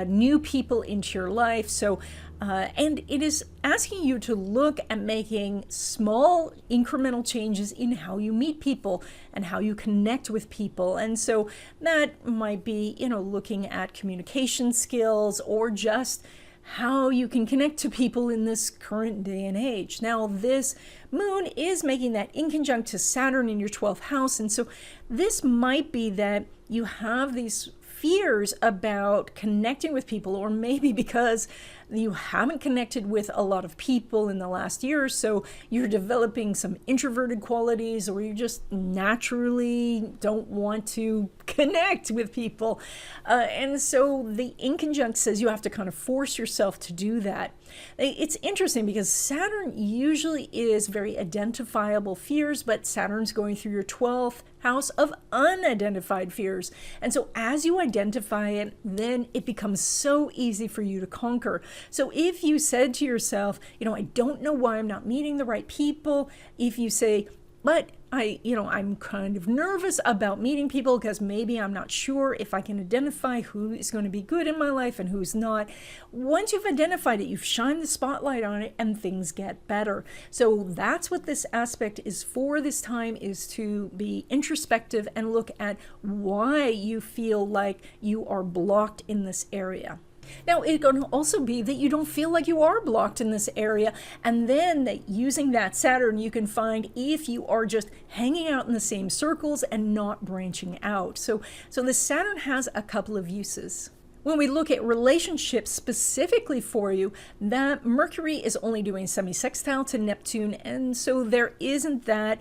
new people into your life. So, and it is asking you to look at making small incremental changes in how you meet people and how you connect with people. And so that might be, looking at communication skills, or just how you can connect to people in this current day and age. Now, this moon is making that inconjunct to Saturn in your 12th house. And so this might be that you have these fears about connecting with people, or maybe because you haven't connected with a lot of people in the last year or so, you're developing some introverted qualities, or you just naturally don't want to connect with people. And so the inconjunct says you have to kind of force yourself to do that. It's interesting because Saturn usually is very identifiable fears, but Saturn's going through your 12th house of unidentified fears. And so as you identify it, then it becomes so easy for you to conquer. So if you said to yourself, I don't know why I'm not meeting the right people, if you say, but I'm kind of nervous about meeting people because maybe I'm not sure if I can identify who is going to be good in my life and who's not. Once you've identified it, you've shined the spotlight on it and things get better. So that's what this aspect is for this time, is to be introspective and look at why you feel like you are blocked in this area. Now, it can also be that you don't feel like you are blocked in this area, and then that using that Saturn, you can find if you are just hanging out in the same circles and not branching out. So the Saturn has a couple of uses. When we look at relationships specifically for you, that Mercury is only doing semi-sextile to Neptune, and so there isn't that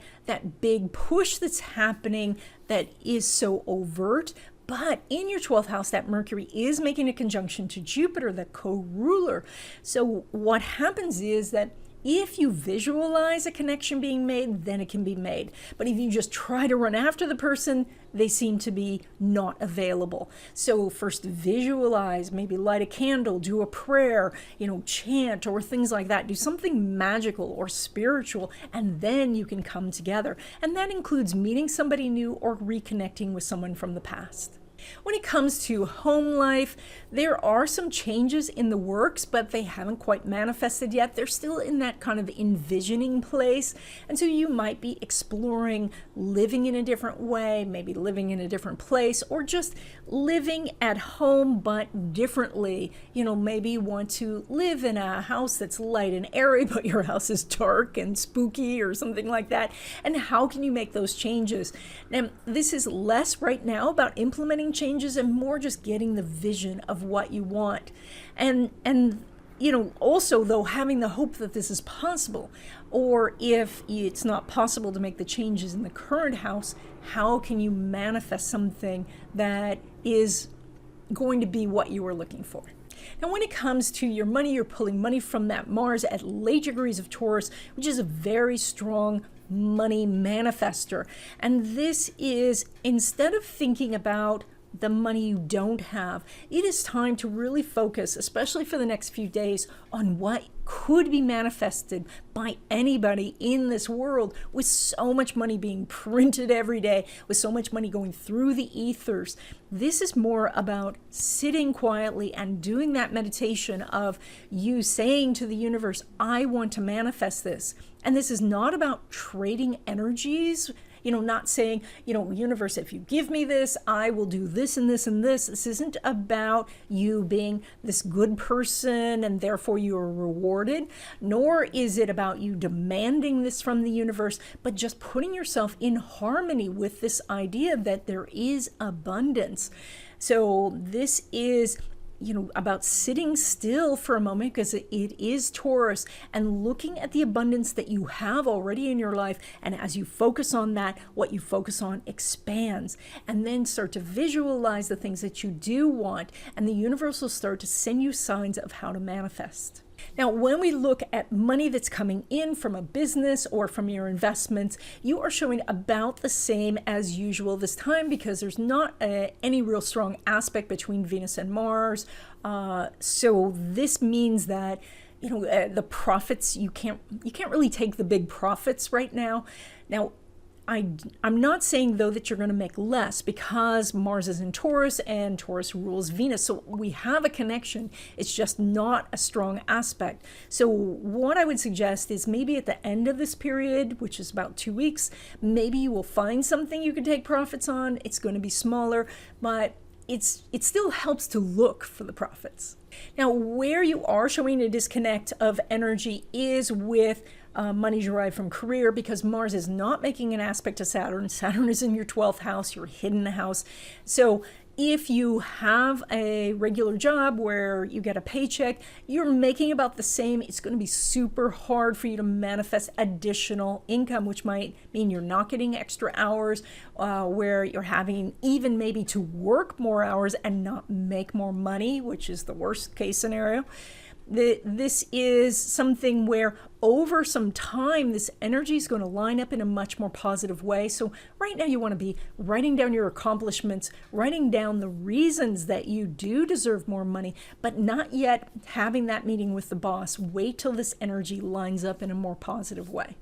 big push that's happening that is so overt. But in your 12th house, that Mercury is making a conjunction to Jupiter, the co-ruler. So what happens is that if you visualize a connection being made, then it can be made. But if you just try to run after the person, they seem to be not available. So first visualize, maybe light a candle, do a prayer, chant or things like that. Do something magical or spiritual, and then you can come together. And that includes meeting somebody new or reconnecting with someone from the past. When it comes to home life, there are some changes in the works, but they haven't quite manifested yet. They're still in that kind of envisioning place. And so you might be exploring living in a different way, maybe living in a different place, or just living at home, but differently. Maybe you want to live in a house that's light and airy, but your house is dark and spooky or something like that. And how can you make those changes? Now, this is less right now about implementing changes and more just getting the vision of what you want. And also though, having the hope that this is possible, or if it's not possible to make the changes in the current house, how can you manifest something that is going to be what you are looking for? Now, when it comes to your money, you're pulling money from that Mars at late degrees of Taurus, which is a very strong money manifester. And this is, instead of thinking about the money you don't have, it is time to really focus, especially for the next few days, on what could be manifested by anybody in this world, with so much money being printed every day, with so much money going through the ethers. This is more about sitting quietly and doing that meditation of you saying to the universe, I want to manifest this. And this is not about trading energies, not saying, universe, if you give me this, I will do this and this and this. This isn't about you being this good person and therefore you are rewarded, nor is it about you demanding this from the universe, but just putting yourself in harmony with this idea that there is abundance. So this is about sitting still for a moment, because it is Taurus, and looking at the abundance that you have already in your life. And as you focus on that, what you focus on expands, and then start to visualize the things that you do want, and the universe will start to send you signs of how to manifest. Now, when we look at money that's coming in from a business or from your investments, you are showing about the same as usual this time, because there's not any real strong aspect between Venus and Mars. So this means that the profits, you can't really take the big profits right now. Now, I'm not saying, though, that you're going to make less, because Mars is in Taurus and Taurus rules Venus. So we have a connection. It's just not a strong aspect. So what I would suggest is maybe at the end of this period, which is about 2 weeks, maybe you will find something you can take profits on. It's going to be smaller, but it still helps to look for the profits. Now, where you are showing a disconnect of energy is with money derived from career, because Mars is not making an aspect to Saturn. Saturn is in your 12th house, your hidden house. So if you have a regular job where you get a paycheck, you're making about the same. It's going to be super hard for you to manifest additional income, which might mean you're not getting extra hours, where you're having even maybe to work more hours and not make more money, which is the worst case scenario. This is something where over some time, this energy is going to line up in a much more positive way. So right now you want to be writing down your accomplishments, writing down the reasons that you do deserve more money, but not yet having that meeting with the boss. Wait till this energy lines up in a more positive way.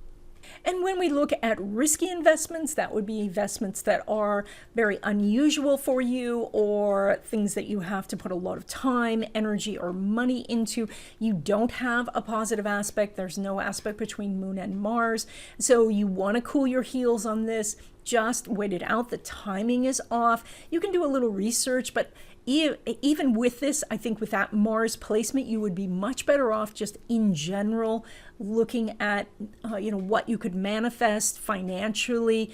And when we look at risky investments, that would be investments that are very unusual for you, or things that you have to put a lot of time, energy, or money into. You don't have a positive aspect. There's no aspect between Moon and Mars. So you want to cool your heels on this. Just wait it out. The timing is off. You can do a little research, but even with this, I think with that Mars placement, you would be much better off just in general looking at what you could manifest financially,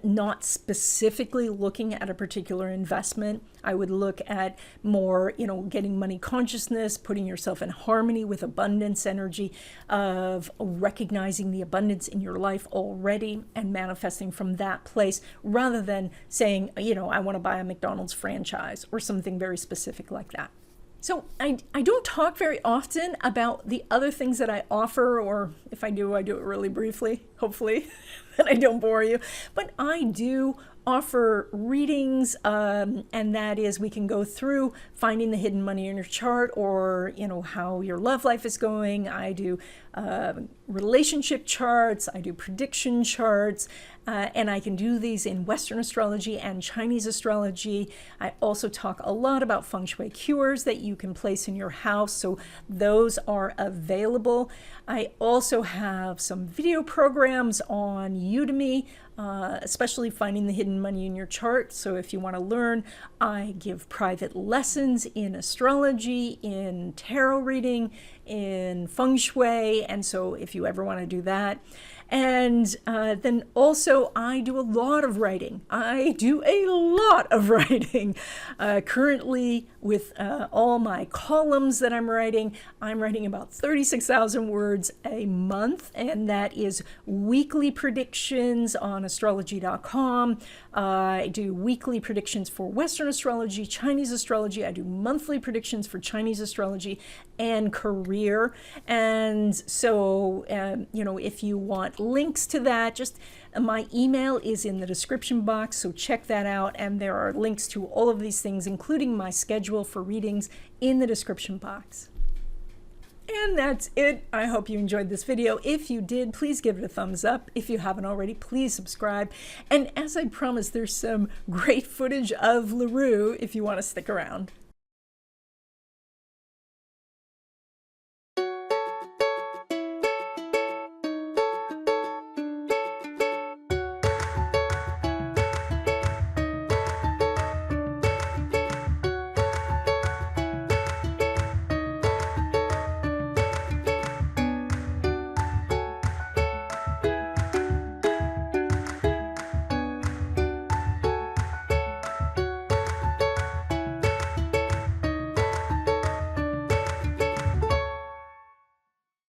not specifically looking at a particular investment. I would look at more, getting money consciousness, putting yourself in harmony with abundance energy, of recognizing the abundance in your life already and manifesting from that place, rather than saying, I want to buy a McDonald's franchise or something very specific like that. So I don't talk very often about the other things that I offer, or if I do it really briefly, hopefully, that I don't bore you. But I do offer readings, and that is, we can go through finding the hidden money in your chart, or how your love life is going. I do relationship charts, I do prediction charts, and I can do these in Western astrology and Chinese astrology. I also talk a lot about feng shui cures that you can place in your house, so those are available. I also have some video programs on Udemy, especially finding the hidden money in your chart. So if you want to learn, I give private lessons in astrology, in tarot reading, in feng shui, and so if you ever want to do that. And then also I do a lot of writing. Currently with all my columns that I'm writing about 36,000 words a month, and that is weekly predictions on astrology.com. I do weekly predictions for Western astrology, Chinese astrology. I do monthly predictions for Chinese astrology and career. And so, if you want links to that, just my email is in the description box, so check that out. And there are links to all of these things, including my schedule for readings, in the description box. And that's it. I hope you enjoyed this video. If you did, please give it a thumbs up. If you haven't already, please subscribe. And as I promised, there's some great footage of LaRue if you want to stick around.